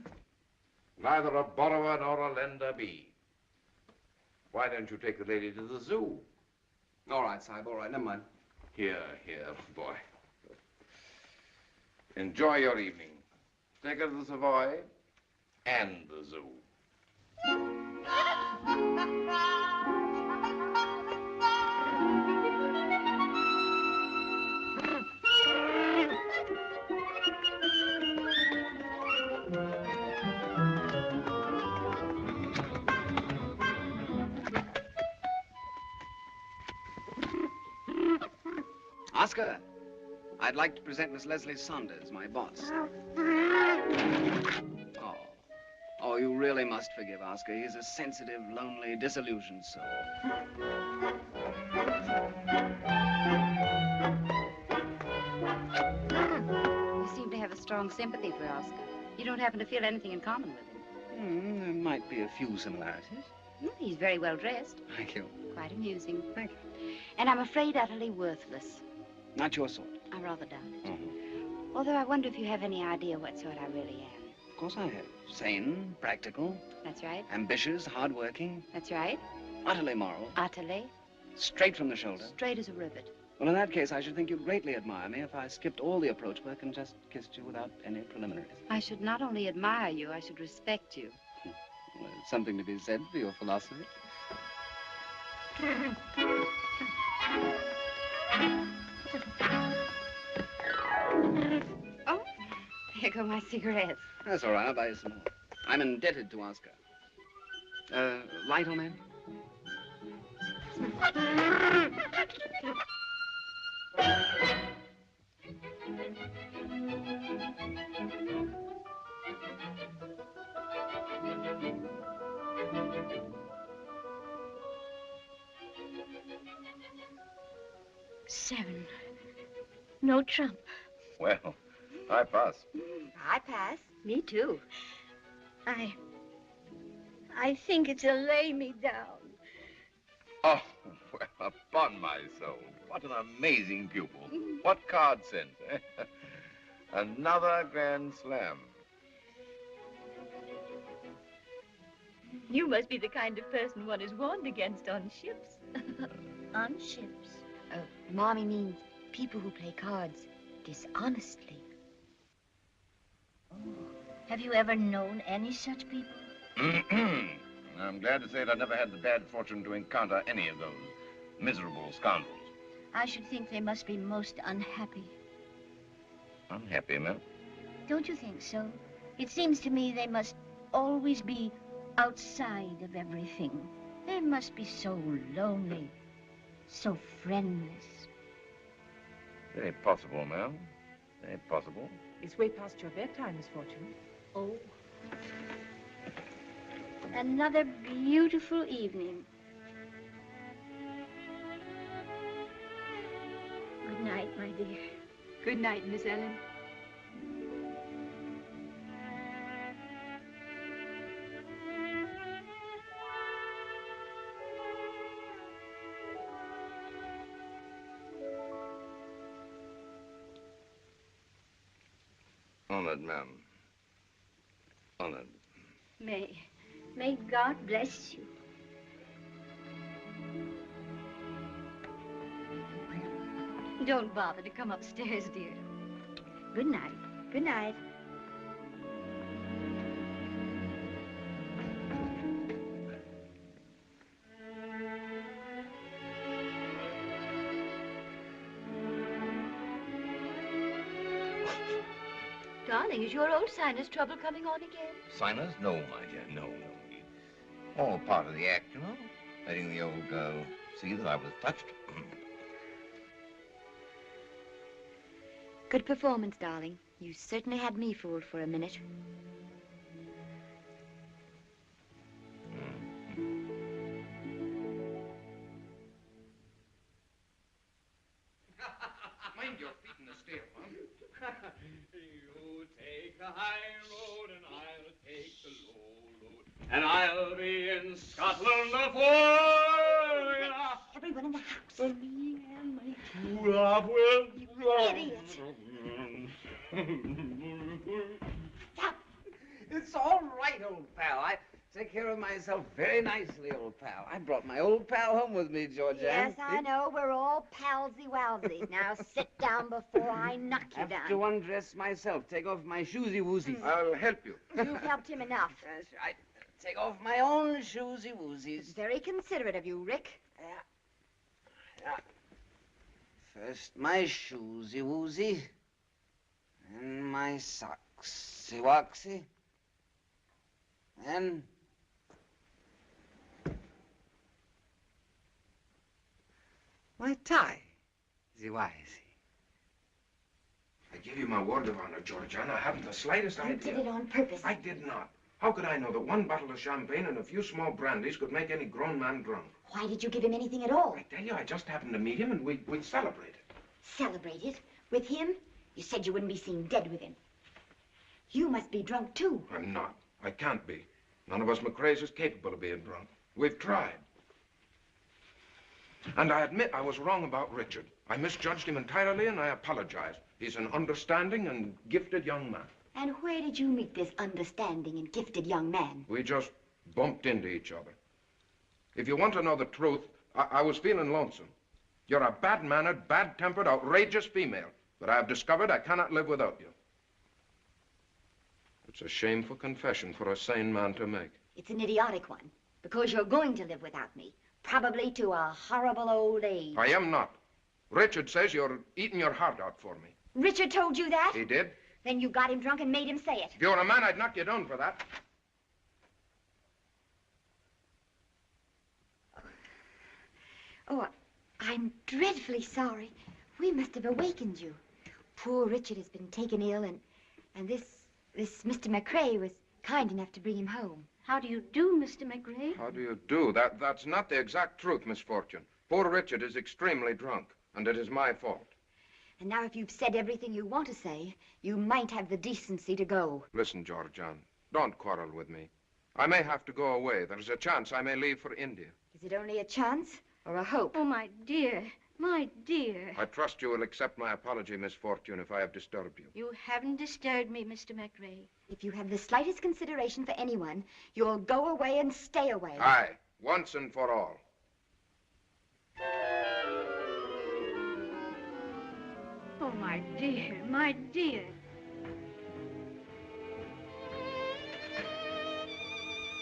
Neither a borrower nor a lender be. Why don't you take the lady to the zoo? All right, Sahib, all right, never mind. Here, boy. Enjoy your evening. Take her to the Savoy and the zoo. Oscar, I'd like to present Miss Leslie Saunders, my boss. Oh, you really must forgive Oscar. He's a sensitive, lonely, disillusioned soul. You seem to have a strong sympathy for Oscar. You don't happen to feel anything in common with him. There might be a few similarities. He's very well dressed. Thank you. Quite amusing. Thank you. And I'm afraid utterly worthless. Not your sort. I rather doubt it. Although I wonder if you have any idea what sort I really am. Of course I have. Sane, practical. That's right. Ambitious, hardworking. That's right. Utterly moral. Utterly. Straight from the shoulder. Straight as a rivet. Well, in that case, I should think you'd greatly admire me if I skipped all the approach work and just kissed you without any preliminaries. I should not only admire you, I should respect you. Well, there's something to be said for your philosophy. Oh, here go my cigarettes. That's all right. I'll buy you some more. I'm indebted to Oscar. Light on that? Seven. No trump. Well, I pass. I pass. Me too. I think it's a lay me down. Oh, well, upon my soul. What an amazing pupil. What card sense, eh? Another grand slam. You must be the kind of person one is warned against on ships. On ships. Mommy means people who play cards dishonestly. Have you ever known any such people? I'm glad to say that I never had the bad fortune to encounter any of those miserable scoundrels. I should think they must be most unhappy. Unhappy, ma'am? Don't you think so? It seems to me they must always be outside of everything. They must be so lonely, so friendless. Very possible, ma'am. Very possible. It's way past your bedtime, Miss Fortune. Oh. Another beautiful evening. Good night, my dear. Good night, Miss Ellen. Honored, ma'am. Honored. May God bless you. Don't bother to come upstairs, dear. Good night. Good night. Darling, is your old sinus trouble coming on again? Sinus? No, my dear, no. All part of the act, you know. Letting the old girl see that I was touched. Good performance, darling. You certainly had me fooled for a minute. Mind your feet in the steel, huh? You take the high road and I'll take the low road. And I'll be in Scotland before Everyone in the house. for me and my true love will Idiot. It's all right, old pal. I take care of myself very nicely, old pal. I brought my old pal home with me, Georgiana. Yes, I know. We're all palsy-walsy. Now sit down before I knock you Have down. to undress myself. Take off my shoesy-woozies. I'll help you. You've helped him enough. That's right. Take off my own shoesy-woozies. It's very considerate of you, Rick. Yeah. First my shoesy-woozy. Then my socksy-wocksy. Then... my tie. Why? I give you my word of honor, Georgiana. I haven't the slightest You idea. did it on purpose. I did not. How could I know that one bottle of champagne and a few small brandies could make any grown man drunk? Why did you give him anything at all? I tell you, I just happened to meet him and we'd celebrated. Celebrated? With him? You said you wouldn't be seen dead with him. You must be drunk, too. I'm not. I can't be. None of us McRae's is capable of being drunk. We've tried. And I admit I was wrong about Richard. I misjudged him entirely, and I apologize. He's an understanding and gifted young man. And where did you meet this understanding and gifted young man? We just bumped into each other. If you want to know the truth, I was feeling lonesome. You're a bad-mannered, bad-tempered, outrageous female, but I have discovered I cannot live without you. It's a shameful confession for a sane man to make. It's an idiotic one, because you're going to live without me, probably to a horrible old age. I am not. Richard says you're eating your heart out for me. Richard told you that? He did? Then you got him drunk and made him say it. If you were a man, I'd knock you down for that. Oh, I'm dreadfully sorry. We must have awakened you. Poor Richard has been taken ill, and this Mr. McRae was kind enough to bring him home. How do you do, Mr. McRae? How do you do? That's not the exact truth, Miss Fortune. Poor Richard is extremely drunk, and it is my fault. And now if you've said everything you want to say, you might have the decency to go. Listen, Georgian, don't quarrel with me. I may have to go away. There's a chance I may leave for India. Is it only a chance or a hope? Oh, my dear, my dear. I trust you will accept my apology, Miss Fortune, if I have disturbed you. You haven't disturbed me, Mr. McRae. If you have the slightest consideration for anyone, you'll go away and stay away. Aye, once and for all. Oh, my dear, my dear.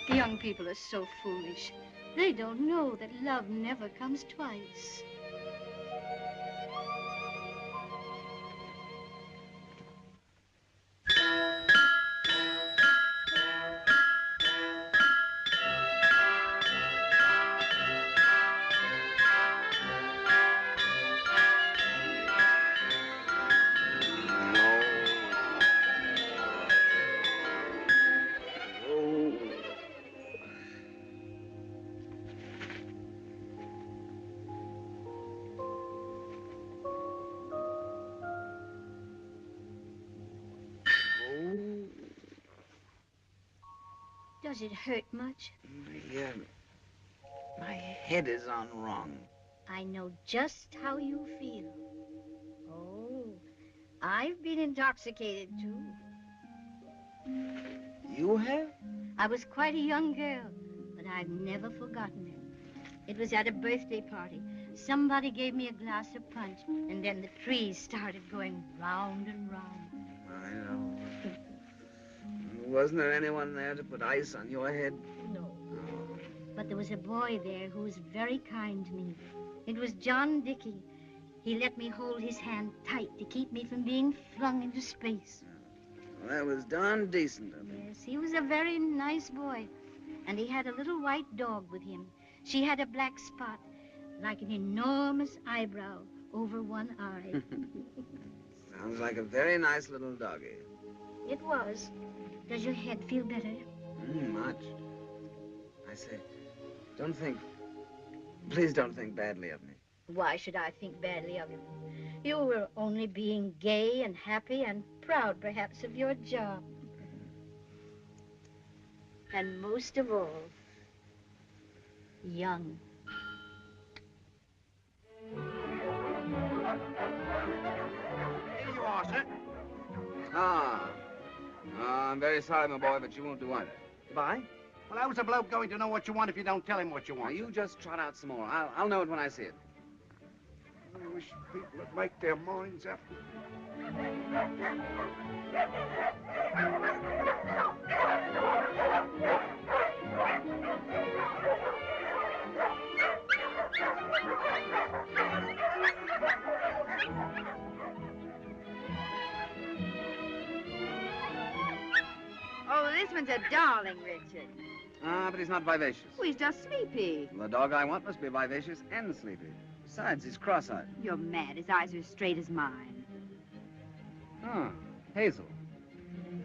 Young people are so foolish. They don't know that love never comes twice. Does it hurt much? My head is on wrong. I know just how you feel. Oh, I've been intoxicated, too. You have? I was quite a young girl, but I've never forgotten it. It was at a birthday party. Somebody gave me a glass of punch, and then the trees started going round and round. I know. Wasn't there anyone there to put ice on your head? No. But there was a boy there who was very kind to me. It was John Dickey. He let me hold his hand tight to keep me from being flung into space. Well, that was darn decent of him. Yes, he was a very nice boy. And he had a little white dog with him. She had a black spot, like an enormous eyebrow over one eye. Sounds like a very nice little doggy. It was. Does your head feel better? Much. I say, please don't think badly of me. Why should I think badly of you? You were only being gay and happy and proud, perhaps, of your job. And most of all, young. Here you are, sir. I'm very sorry, my boy, but you won't do either. Goodbye. Well, how's a bloke going to know what you want if you don't tell him what you Now, want? you just trot out some more. I'll know it when I see it. I wish people would make their minds up. Oh, this one's a darling, Richard. But he's not vivacious. Oh, he's just sleepy. The dog I want must be vivacious and sleepy. Besides, he's cross-eyed. You're mad. His eyes are as straight as mine. Hazel.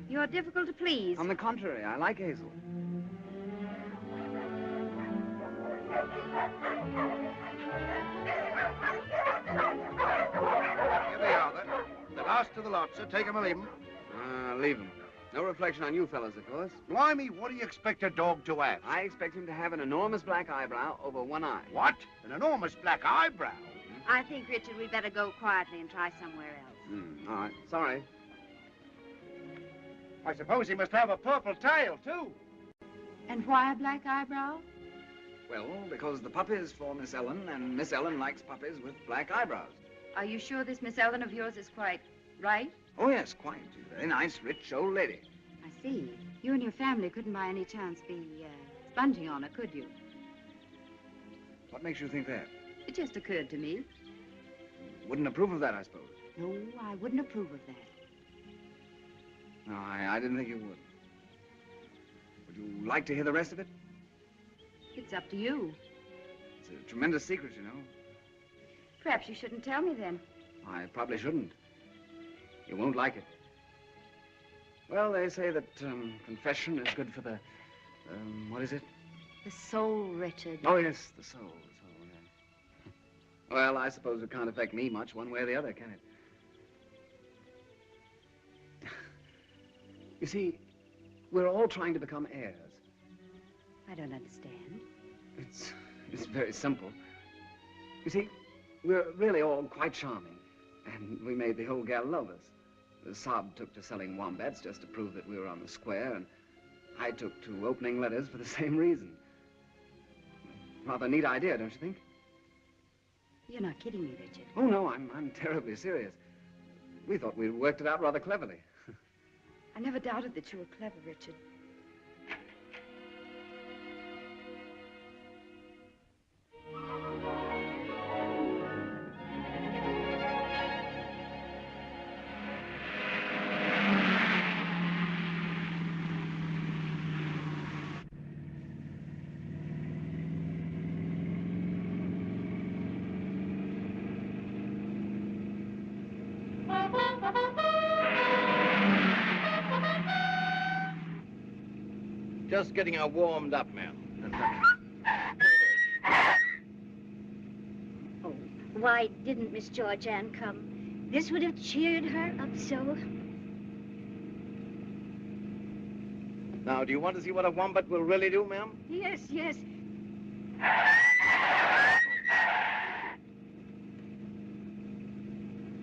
You're difficult to please. On the contrary, I like Hazel. Here they are, then. The last of the lot, sir. Take 'em or leave 'em. Leave him. No reflection on you fellas, of course. Blimey, what do you expect a dog to have? I expect him to have an enormous black eyebrow over one eye. What? An enormous black eyebrow? I think, Richard, we'd better go quietly and try somewhere else. All right. Sorry. I suppose he must have a purple tail, too. And why a black eyebrow? Well, because the puppy's for Miss Ellen, and Miss Ellen likes puppies with black eyebrows. Are you sure this Miss Ellen of yours is quite right? Oh, yes, quite. She's a very nice, rich old lady. I see. You and your family couldn't by any chance be sponging on her, could you? What makes you think that? It just occurred to me. Wouldn't approve of that, I suppose. No, I wouldn't approve of that. No, I didn't think you would. Would you like to hear the rest of it? It's up to you. It's a tremendous secret, you know. Perhaps you shouldn't tell me then. I probably shouldn't. You won't like it. Well, they say that confession is good for the, what is it? The soul, Richard. Oh, yes, the soul, yeah. Well, I suppose it can't affect me much one way or the other, can it? You see, we're all trying to become heirs. I don't understand. It's very simple. You see, we're really all quite charming, and we made the old gal love us. The Sob took to selling wombats just to prove that we were on the square, and I took to opening letters for the same reason. Rather a neat idea, don't you think? You're not kidding me, Richard. Oh, no, I'm terribly serious. We thought we'd worked it out rather cleverly. I never doubted that you were clever, Richard. Just getting her warmed up, ma'am. Oh, why didn't Miss Georgianne come? This would have cheered her up so. Now, do you want to see what a wombat will really do, ma'am? Yes, yes.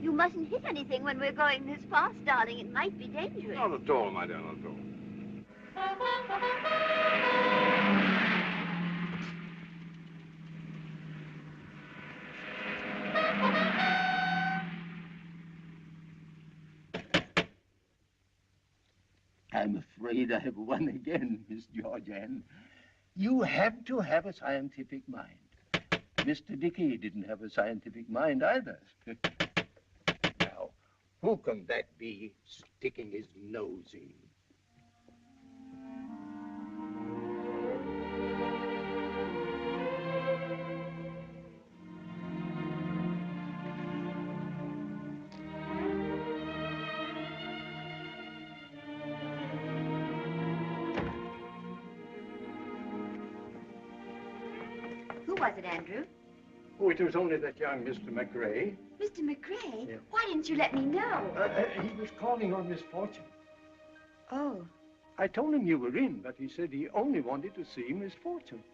You mustn't hit anything when we're going this fast, darling. It might be dangerous. Not at all, my dear, not at all. I'm afraid I have won again, Miss Georgianne. You have to have a scientific mind. Mr. Dickey didn't have a scientific mind either. Now, who can that be sticking his nose in? was it, Andrew? Oh, it was only that young Mr. McRae. Mr. McRae? Yeah. Why didn't you let me know? He was calling on Miss Fortune. Oh. I told him you were in, but he said he only wanted to see Miss Fortune.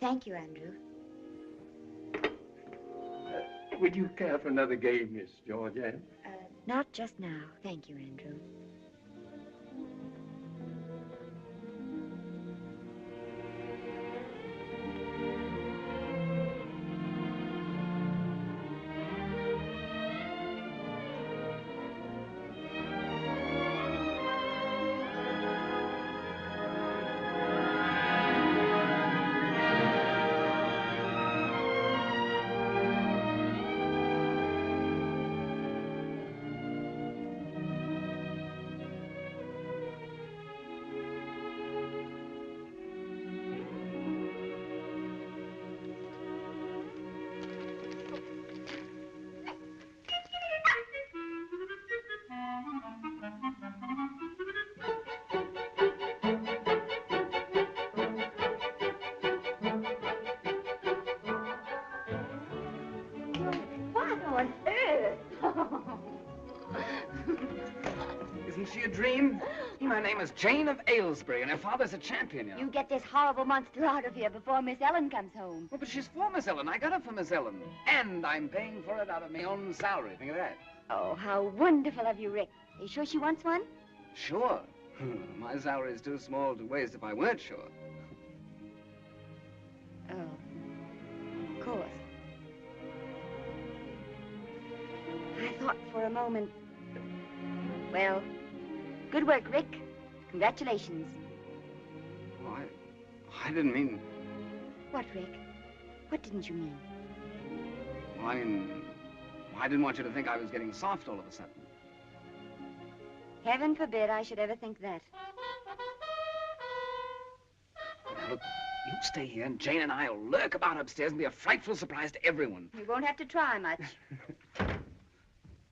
Thank you, Andrew. Would you care for another game, Miss Georgianne? Not just now. Thank you, Andrew. What on earth? Isn't she a dream? My name is Jane of Aylesbury, and her father's a champion, you know. You get this horrible monster out of here before Miss Ellen comes home. Well, but she's for Miss Ellen. I got her for Miss Ellen. And I'm paying for it out of my own salary. Think of that. Oh, how wonderful of you, Rick. Are you sure she wants one? Sure. My salary is too small to waste if I weren't sure. Oh, of course. I thought for a moment... Well, good work, Rick. Congratulations. Oh, I didn't mean... What, Rick? What didn't you mean? Well, I didn't want you to think I was getting soft all of a sudden. Heaven forbid I should ever think that. Now, look, you stay here, and Jane and I will lurk about upstairs and be a frightful surprise to everyone. You won't have to try much.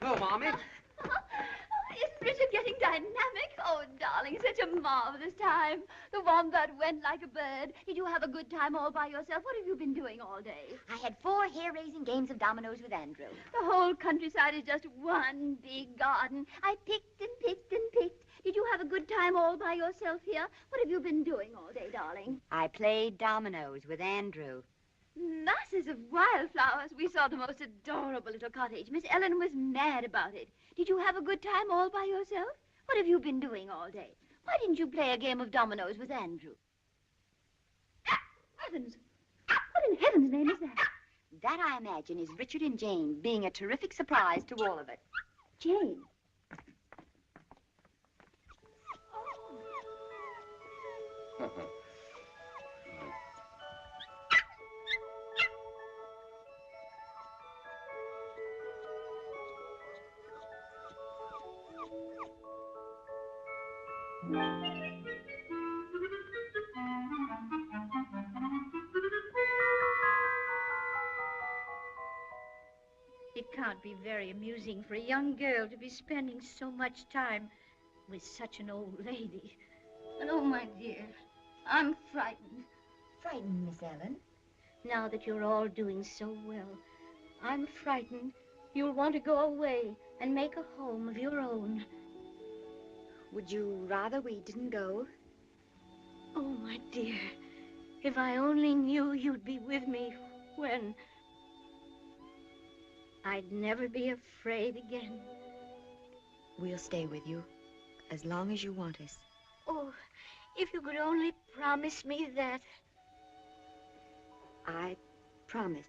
Hello, Mommy. Isn't Richard getting dynamic? Oh, darling, such a marvelous time. The wombat went like a bird. Did you have a good time all by yourself? What have you been doing all day? I had 4 hair-raising games of dominoes with Andrew. The whole countryside is just one big garden. I picked and picked and picked. Did you have a good time all by yourself here? What have you been doing all day, darling? I played dominoes with Andrew. Masses of wildflowers. We saw the most adorable little cottage. Miss Ellen was mad about it. Did you have a good time all by yourself? What have you been doing all day? Why didn't you play a game of dominoes with Andrew? Heavens! What in heaven's name is that? That, I imagine, is Richard and Jane being a terrific surprise to all of it. Jane. It can't be very amusing for a young girl to be spending so much time with such an old lady. And oh, my dear, I'm frightened. Frightened, Miss Ellen? Now that you're all doing so well, I'm frightened you'll want to go away and make a home of your own. Would you rather we didn't go? Oh, my dear, if I only knew you'd be with me when... I'd never be afraid again. We'll stay with you as long as you want us. Oh, if you could only promise me that. I promise.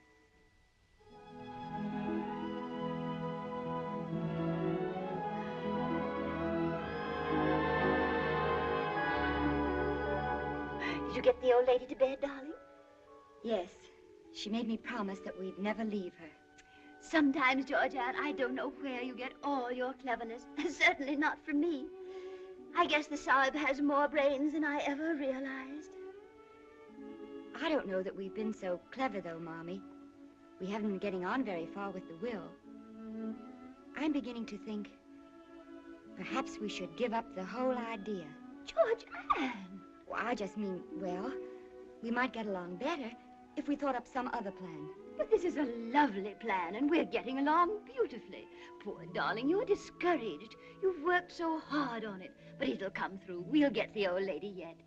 Did you get the old lady to bed, darling? Yes. She made me promise that we'd never leave her. Sometimes, Georgianne, I don't know where you get all your cleverness. Certainly not from me. I guess the Sahib has more brains than I ever realized. I don't know that we've been so clever, though, Mommy. We haven't been getting on very far with the will. I'm beginning to think perhaps we should give up the whole idea. Georgianne! Well, I just mean, well, We might get along better if we thought up some other plan. But this is a lovely plan, and we're getting along beautifully. Poor darling, you're discouraged. You've worked so hard on it. But it'll come through. We'll get the old lady yet.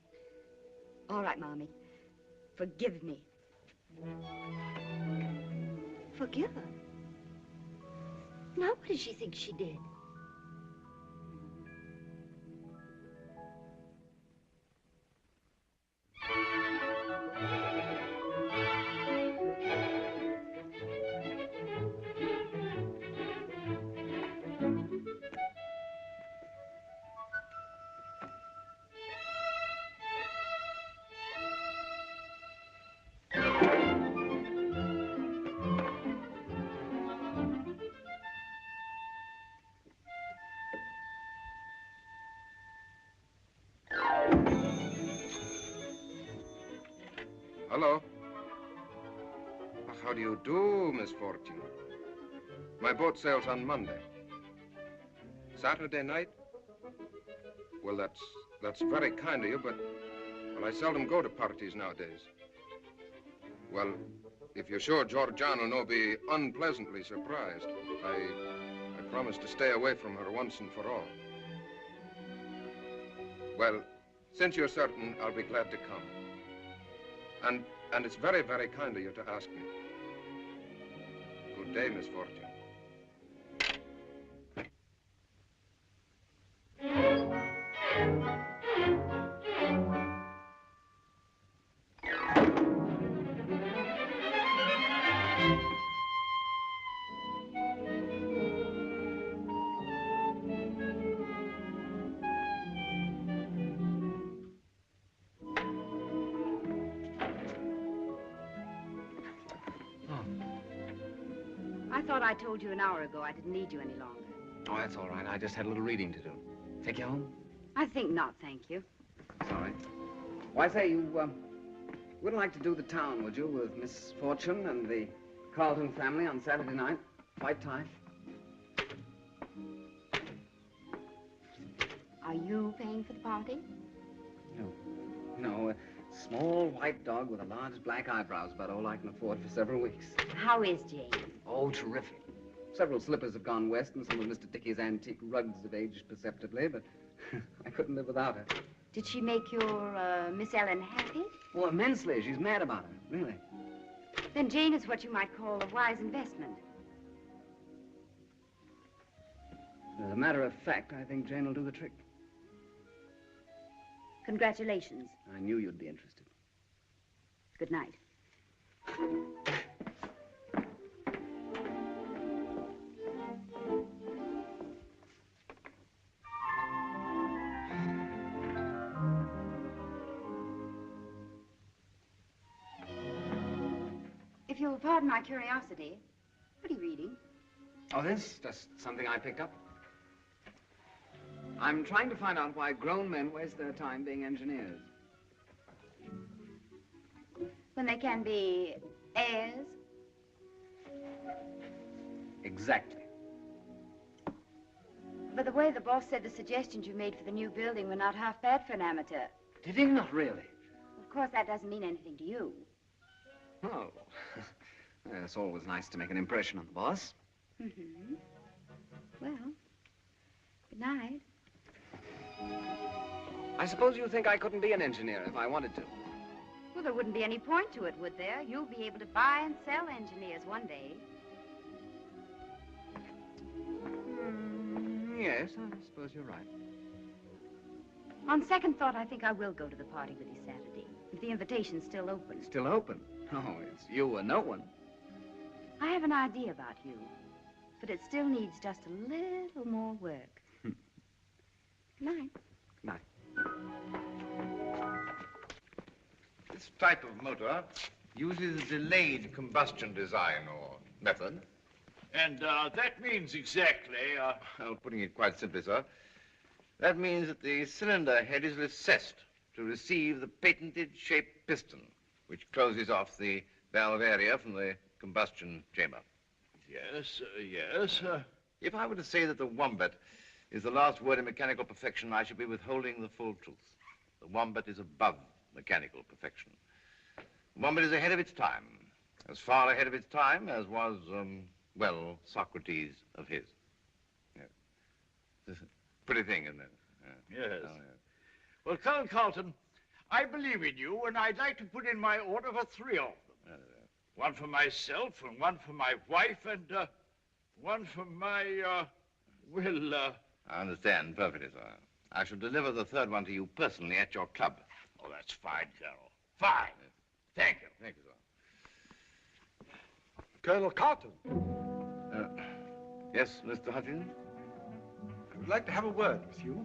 All right, Mommy. Forgive me. Forgive her? Now what does she think she did? Hello. How do you do, Miss Fortune? My boat sails on Monday. Saturday night? Well, that's very kind of you, but well, I seldom go to parties nowadays. Well, if you're sure Georgiana will no be unpleasantly surprised, I promise to stay away from her once and for all. Well, since you're certain, I'll be glad to come. And it's very, very kind of you to ask me. Good day, Miss Fortune. I thought I told you an hour ago I didn't need you any longer. Oh, that's all right. I just had a little reading to do. Take you home? I think not, thank you. Sorry. Why, say, you wouldn't like to do the town, would you, with Miss Fortune and the Carlton family on Saturday night? White tie? Are you paying for the party? No, a small white dog with a large black eyebrows, about all I can afford for several weeks. How is Jane? Oh, terrific. Several slippers have gone west, and some of Mr. Dickey's antique rugs have aged perceptibly, but I couldn't live without her. Did she make your Miss Ellen happy? Oh, immensely. She's mad about her, really. Then Jane is what you might call a wise investment. As a matter of fact, I think Jane will do the trick. Congratulations. I knew you'd be interested. Good night. If you'll pardon my curiosity, what are you reading? Oh, this? Just something I picked up. I'm trying to find out why grown men waste their time being engineers. When they can be heirs? Exactly. By the way, the boss said the suggestions you made for the new building were not half bad for an amateur. Did he? Not really? Of course, that doesn't mean anything to you. Oh. It's always nice to make an impression on the boss. Mm-hmm. Well, good night. I suppose you think I couldn't be an engineer if I wanted to. Well, there wouldn't be any point to it, would there? You'll be able to buy and sell engineers one day. Yes, I suppose you're right. On second thought, I think I will go to the party with you Saturday, if the invitation's still open. Still open? Oh, it's you or no one. I have an idea about you, but it still needs just a little more work. Good night. Good night. This type of motor uses a delayed combustion design or method. And that means exactly, Well, putting it quite simply, sir, that means that the cylinder head is recessed to receive the patented shaped piston, which closes off the valve area from the combustion chamber. Yes, yes. If I were to say that the wombat is the last word in mechanical perfection, I should be withholding the full truth. The wombat is above mechanical perfection. Wombat is ahead of its time. As far ahead of its time as was, well, Socrates of his. Yeah. It's a pretty thing, isn't it? Yeah. Yes. Oh, yeah. Well, Colonel Carlton, I believe in you, and I'd like to put in my order for 3 of them. One for myself, and one for my wife, and one for my, I understand perfectly, sir. I shall deliver the 3rd one to you personally at your club. Oh, that's fine, Colonel. Fine. Thank you. Thank you, sir. Colonel Carlton. Yes, Mr. Hutchins? I would like to have a word with you.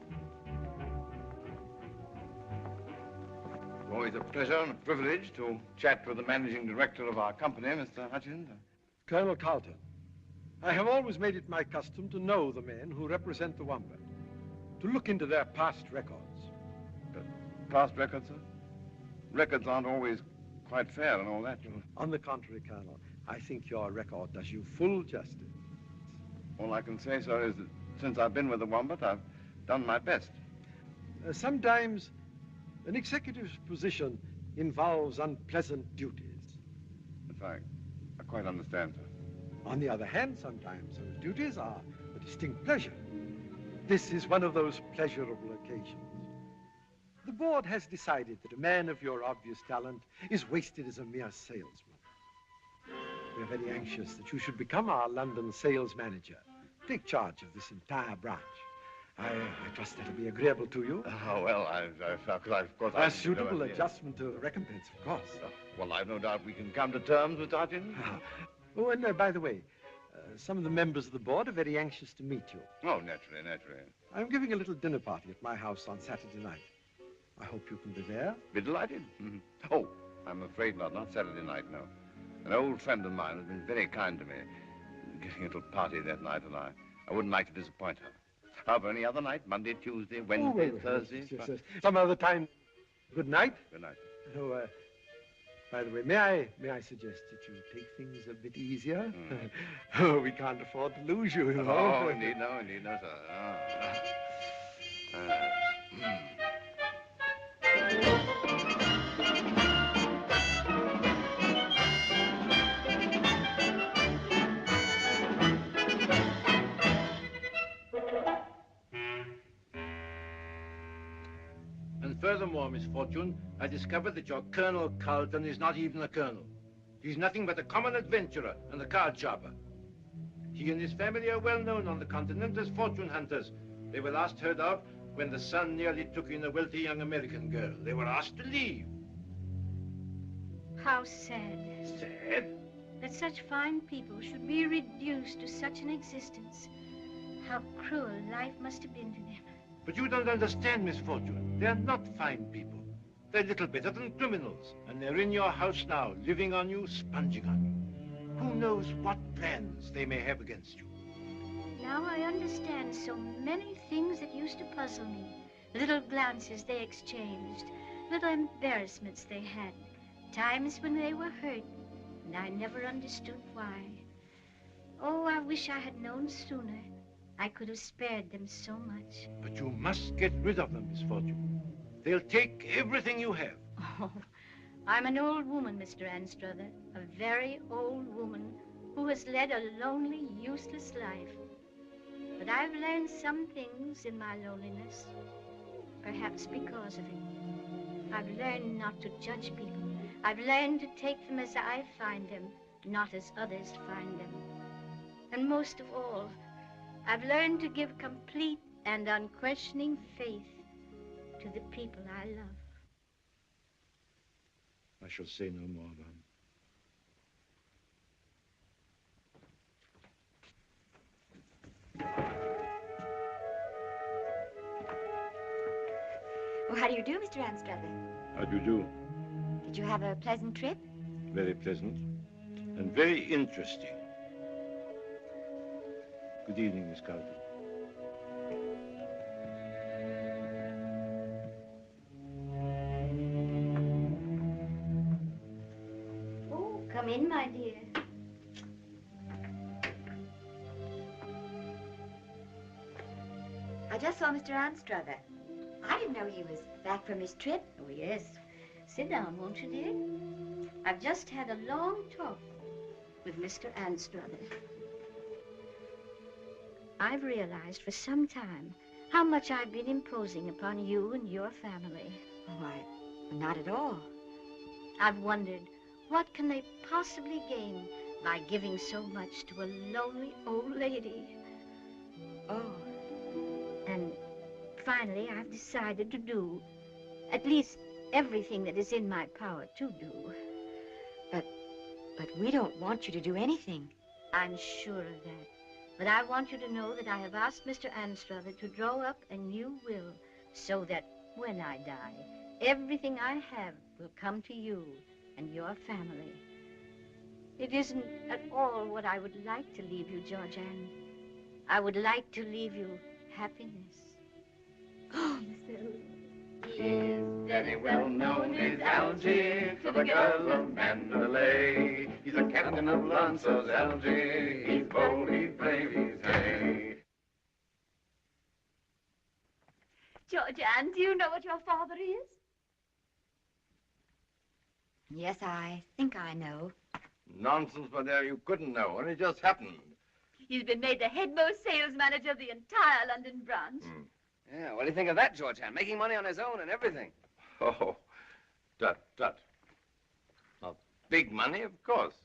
Always a pleasure and a privilege to chat with the managing director of our company, Mr. Hutchins. Colonel Carlton, I have always made it my custom to know the men who represent the Wombat, to look into their past records. Past records, sir? Records aren't always quite fair and all that. On the contrary, Colonel, I think your record does you full justice. All I can say, sir, is that since I've been with the Wombat, I've done my best. Sometimes an executive's position involves unpleasant duties. I quite understand, sir. On the other hand, sometimes those duties are a distinct pleasure. This is one of those pleasurable occasions. The board has decided that a man of your obvious talent is wasted as a mere salesman. We are very anxious that you should become our London sales manager. Take charge of this entire branch. I trust that'll be agreeable to you. Oh, well, of course, A suitable adjustment to recompense, of course. Well, I've no doubt we can come to terms with Hutchins. Oh, and by the way, some of the members of the board are very anxious to meet you. Oh, naturally, naturally. I'm giving a little dinner party at my house on Saturday night. I hope you can be there. Be delighted. Oh, I'm afraid not Saturday night, no. An old friend of mine has been very kind to me, giving a little party that night, and I wouldn't like to disappoint her. However, any other night, Monday, Tuesday, Wednesday, Thursday. Yes. Some other time. Good night. Good night. Oh, by the way, may I suggest that you take things a bit easier? Oh, we can't afford to lose you, you know. Oh, indeed no, sir. And furthermore, Miss Fortune, I discovered that your Colonel Carlton is not even a colonel. He's nothing but a common adventurer and a card sharper. He and his family are well known on the continent as fortune hunters. They were last heard of when the son nearly took in a wealthy young American girl. They were asked to leave. How sad. Sad? That such fine people should be reduced to such an existence. How cruel life must have been to them. But you don't understand, Miss Fortune. They're not fine people. They're little better than criminals. And they're in your house now, living on you, sponging on you. Who knows what plans they may have against you. Now I understand so many things that used to puzzle me. Little glances they exchanged, little embarrassments they had, times when they were hurt, and I never understood why. Oh, I wish I had known sooner. I could have spared them so much. But you must get rid of them, Miss Fortune. They'll take everything you have. Oh, I'm an old woman, Mr. Anstruther, a very old woman who has led a lonely, useless life. But I've learned some things in my loneliness, perhaps because of it. I've learned not to judge people. I've learned to take them as I find them, not as others find them. And most of all, I've learned to give complete and unquestioning faith to the people I love. I shall say no more, ma'am. Oh, how do you do, Mr. Anstruther? How do you do? Did you have a pleasant trip? Very pleasant and very interesting. Good evening, Miss Carlton. Oh, come in, my dear. I just saw Mr. Anstruther. I didn't know he was back from his trip. Oh, yes. Sit down, won't you, dear? I've just had a long talk with Mr. Anstruther. I've realized for some time how much I've been imposing upon you and your family. Why, not at all. I've wondered, what can they possibly gain by giving so much to a lonely old lady? Oh. And finally, I've decided to do at least everything that is in my power to do. But we don't want you to do anything. I'm sure of that. But I want you to know that I have asked Mr. Anstruther to draw up a new will so that when I die, everything I have will come to you and your family. It isn't at all what I would like to leave you, Georgianne. I would like to leave you happiness. Oh, Miss Little. Is very well known as Algy to the girls of Mandalay. He's a captain of Lancers, Algy. He's bold, he's brave, he's gay. Georgianne, do you know what your father is? Yes, I think I know. Nonsense, my dear, you couldn't know, and it just happened. He's been made the headmost sales manager of the entire London branch. Yeah, what do you think of that, Georgianne? Making money on his own and everything. Oh, tut. Not big money, of course.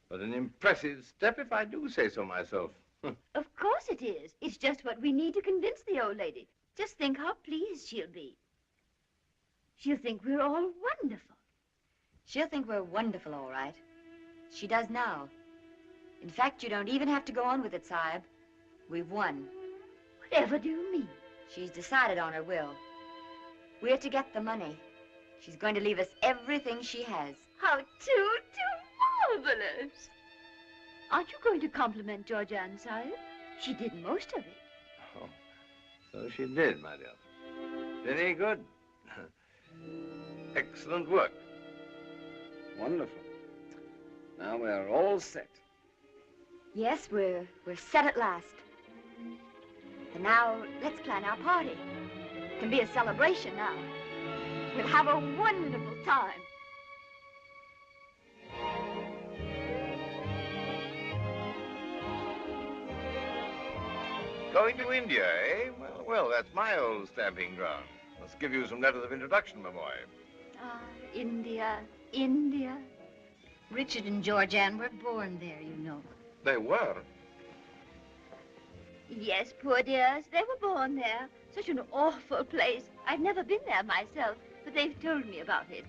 But an impressive step, if I do say so myself. Of course it is. It's just what we need to convince the old lady. Just think how pleased she'll be. She'll think we're all wonderful. She'll think we're wonderful, all right. She does now. In fact, you don't even have to go on with it, Sahib. We've won. Whatever do you mean? She's decided on her will. We're to get the money. She's going to leave us everything she has. How too marvelous. Aren't you going to compliment Georgianne, Sahib? She did most of it. Oh, so she did, my dear. Very good. Excellent work. Wonderful. Now we're all set. Yes, we're set at last. And now, let's plan our party. It can be a celebration now. We'll have a wonderful time. Going to India, eh? Well, that's my old stamping ground. Must give you some letters of introduction, my boy. Ah, India, India. Richard and Georgianne were born there, you know. They were. Yes, poor dears, they were born there. Such an awful place. I've never been there myself, but they've told me about it.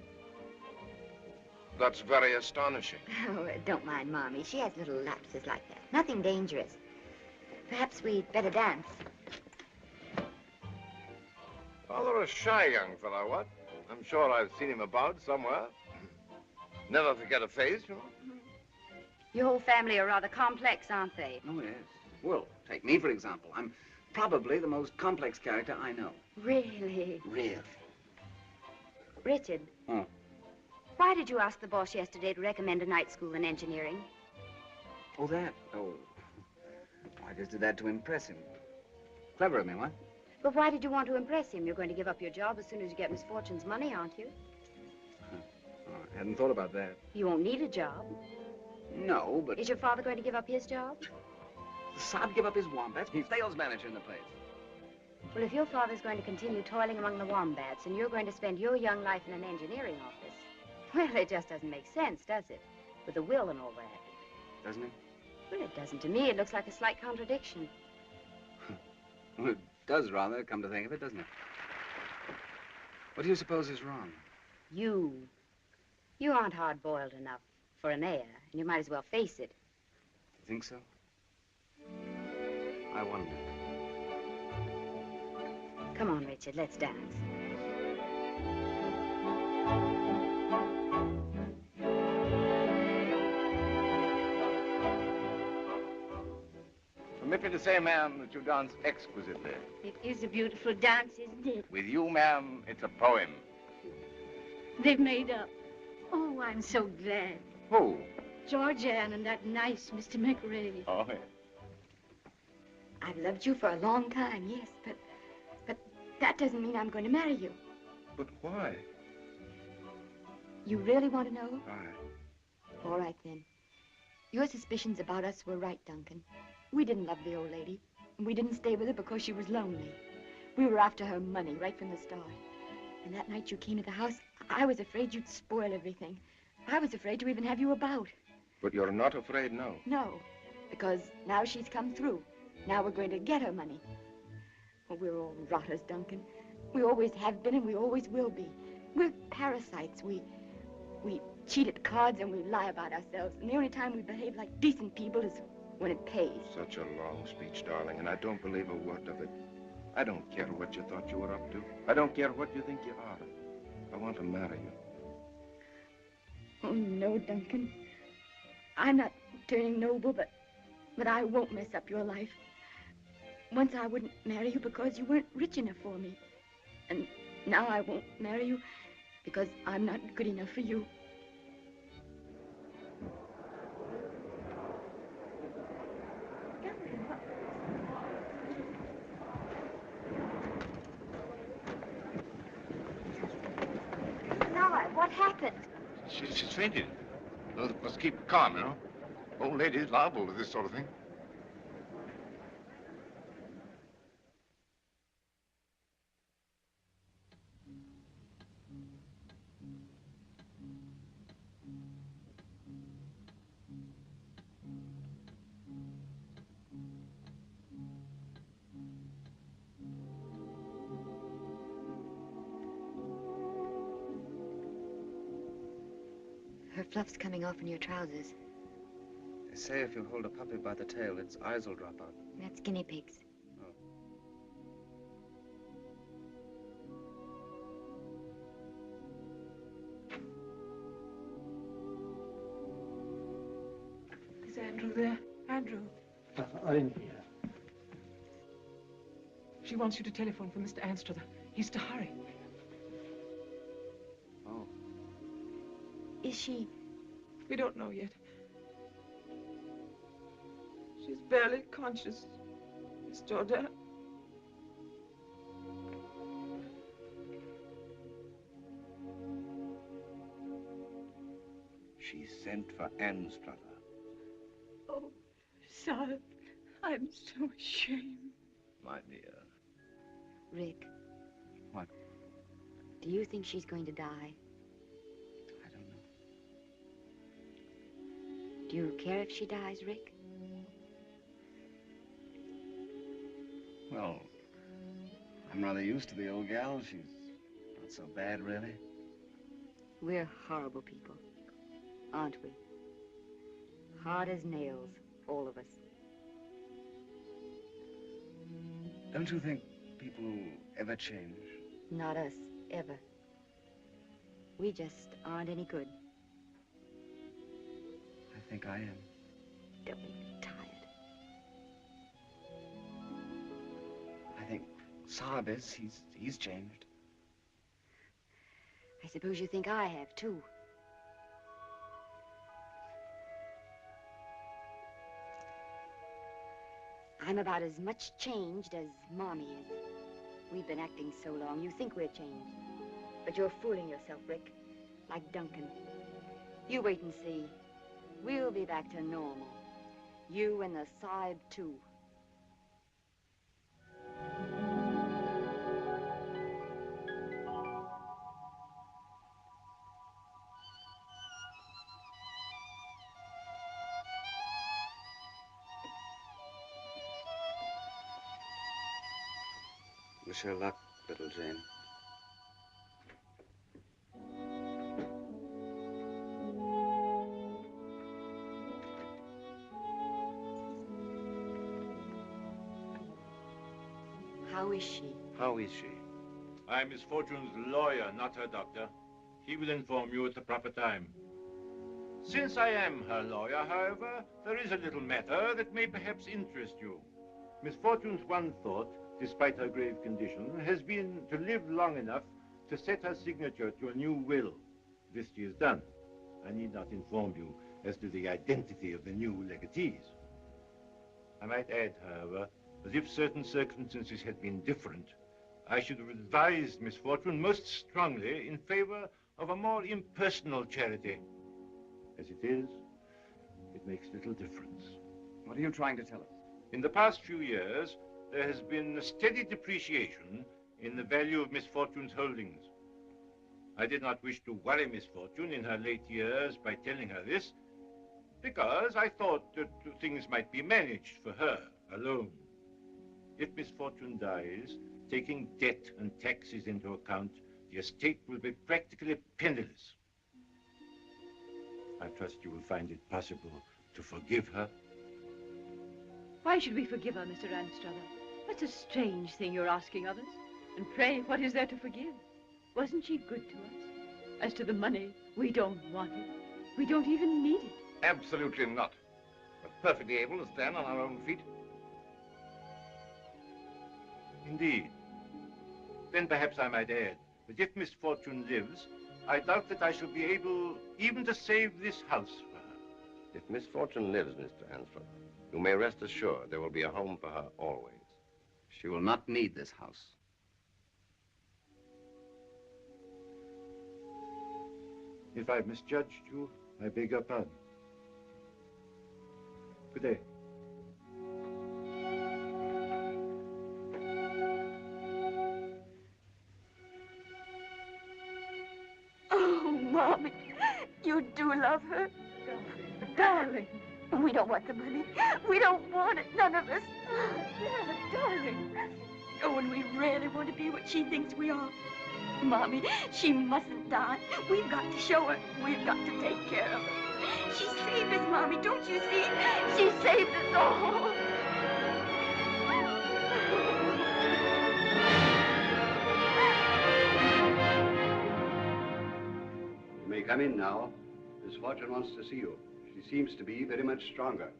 That's very astonishing. Oh, don't mind Mommy. She has little lapses like that. Nothing dangerous. Perhaps we'd better dance. Rather a shy young fellow, what? I'm sure I've seen him about somewhere. Never forget a face, you know. Your whole family are rather complex, aren't they? Oh, yes. Well, take me, for example. I'm probably the most complex character I know. Really? Really? Richard. Oh. Why did you ask the boss yesterday to recommend a night school in engineering? Oh, that? Oh. I just did that to impress him. Clever of me, what? But why did you want to impress him? You're going to give up your job as soon as you get Miss Fortune's money, aren't you? Oh, I hadn't thought about that. You won't need a job. No, but... Is your father going to give up his job? Saab give up his wombats? He's sales manager in the place. Well, if your father's going to continue toiling among the wombats and you're going to spend your young life in an engineering office, well, it just doesn't make sense, does it? With a will and all that. Doesn't it? Well, it doesn't to me. It looks like a slight contradiction. Well, it does rather, come to think of it, doesn't it? What do you suppose is wrong? You. You aren't hard-boiled enough for an heir, and you might as well face it. You think so? I wonder. Come on, Richard, let's dance. Permit me to say, ma'am, that you dance exquisitely. It is a beautiful dance, isn't it? With you, ma'am, it's a poem. They've made up. Oh, I'm so glad. Who? Georgianne and that nice Mr. McRae. Oh, yes. I've loved you for a long time, yes, but that doesn't mean I'm going to marry you. But why? You really want to know? Aye. All right, then. Your suspicions about us were right, Duncan. We didn't love the old lady. We didn't stay with her because she was lonely. We were after her money right from the start. And that night you came to the house, I was afraid you'd spoil everything. I was afraid to even have you about. But you're not afraid now. No, because now she's come through. Now we're going to get her money. Oh, we're all rotters, Duncan. We always have been and we always will be. We're parasites. We cheat at cards and we lie about ourselves. And the only time we behave like decent people is when it pays. Such a long speech, darling, and I don't believe a word of it. I don't care what you thought you were up to. I don't care what you think you are. I want to marry you. Oh, no, Duncan. I'm not turning noble, but I won't mess up your life. Once I wouldn't marry you because you weren't rich enough for me. And now I won't marry you because I'm not good enough for you. What happened? She's fainted. Those must keep calm, you know. Old lady's liable to this sort of thing. Her fluff's coming off in your trousers. They say if you hold a puppy by the tail, its eyes will drop out. That's guinea pigs. Is Andrew there? Andrew. I didn't hear. She wants you to telephone for Mr. Anstruther. He's to hurry. Oh. Is she? We don't know yet. She's barely conscious, Miss Georgia. She sent for Anstruther. Oh, Sal, I'm so ashamed. My dear. Rick. What? Do you think she's going to die? I don't know. Do you care if she dies, Rick? Well, I'm rather used to the old gal. She's not so bad, really. We're horrible people, aren't we? Hard as nails, all of us. Don't you think people ever change? Not us, ever. We just aren't any good. I think I am. Don't make me tired. I think Saab is. He's changed. I suppose you think I have, too. I'm about as much changed as Mommy is. We've been acting so long, you think we're changed. But you're fooling yourself, Rick. Like Duncan. You wait and see. We'll be back to normal. You and the Saab, too. Wish her luck, little Jane. How is she? How is she? I'm Miss Fortune's lawyer, not her doctor. He will inform you at the proper time. Since I am her lawyer, however, there is a little matter that may perhaps interest you. Miss Fortune's one thought, despite her grave condition, has been to live long enough to set her signature to a new will. This she has done. I need not inform you as to the identity of the new legatees. I might add, however, that if certain circumstances had been different, I should have advised Miss Fortune most strongly in favor of a more impersonal charity. As it is, it makes little difference. What are you trying to tell us? In the past few years, there has been a steady depreciation in the value of Miss Fortune's holdings. I did not wish to worry Miss Fortune in her late years by telling her this, because I thought that things might be managed for her alone. If Miss Fortune dies, taking debt and taxes into account, the estate will be practically penniless. I trust you will find it possible to forgive her. Why should we forgive her, Mr. Anstruther? That's a strange thing you're asking of us. And pray, what is there to forgive? Wasn't she good to us? As to the money, we don't want it. We don't even need it. Absolutely not. We're perfectly able to stand on our own feet. Indeed. Then perhaps I might add that if Miss Fortune lives, I doubt that I shall be able even to save this house for her. If Miss Fortune lives, Mr. Anstruther, you may rest assured there will be a home for her always. She will not need this house. If I've misjudged you, I beg your pardon. Good day. Oh, Mommy, you do love her? Darling. We don't want the money. We don't want it, none of us. Darling. Oh, and we really want to be what she thinks we are. Mommy, she mustn't die. We've got to show her. We've got to take care of her. She saved us, Mommy, don't you see? She saved us all. You may come in now. Miss Fortune wants to see you. She seems to be very much stronger.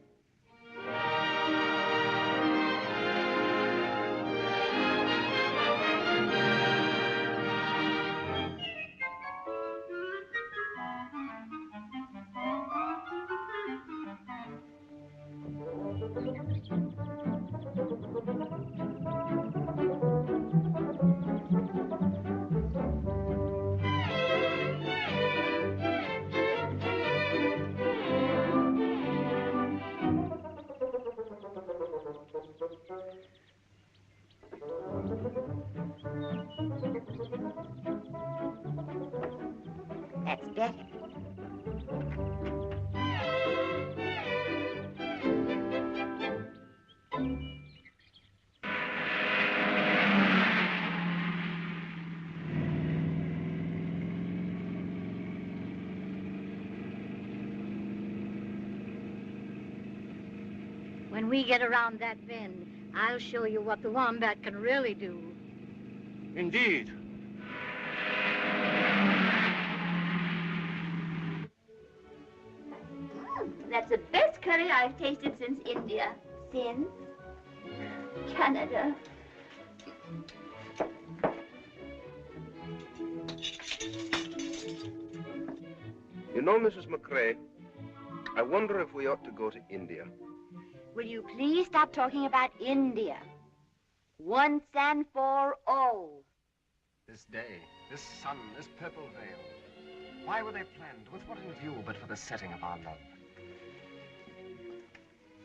That's better. When we get around that bend, I'll show you what the wombat can really do. Indeed. That's the best curry I've tasted since India. Since Canada. You know, Mrs. McCrae, I wonder if we ought to go to India. Will you please stop talking about India? Once and for all. This day, this sun, this purple veil. Why were they planned? With what in view but for the setting of our love?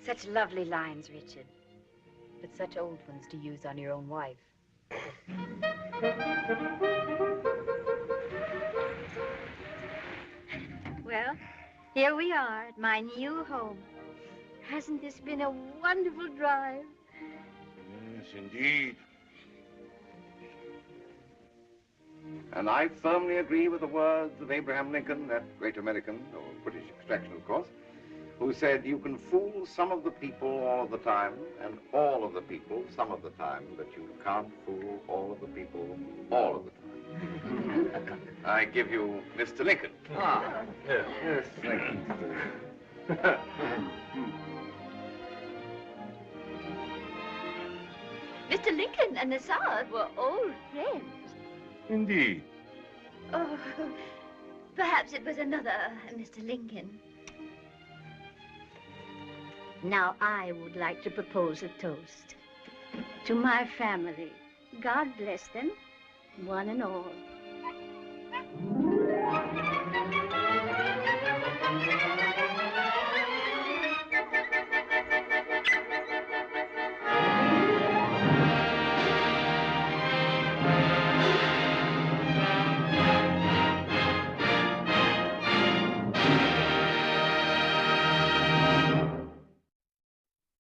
Such lovely lines, Richard. But such old ones to use on your own wife. Well, here we are at my new home. Hasn't this been a wonderful drive? Yes, indeed. And I firmly agree with the words of Abraham Lincoln, that great American, of British extraction, of course, who said, you can fool some of the people all of the time, and all of the people some of the time, but you can't fool all of the people all of the time. I give you Mr. Lincoln. Ah, yes, thank you. Mr. Lincoln and the Tsar were old friends. Indeed. Oh, perhaps it was another Mr. Lincoln. Now I would like to propose a toast. To my family, God bless them, one and all.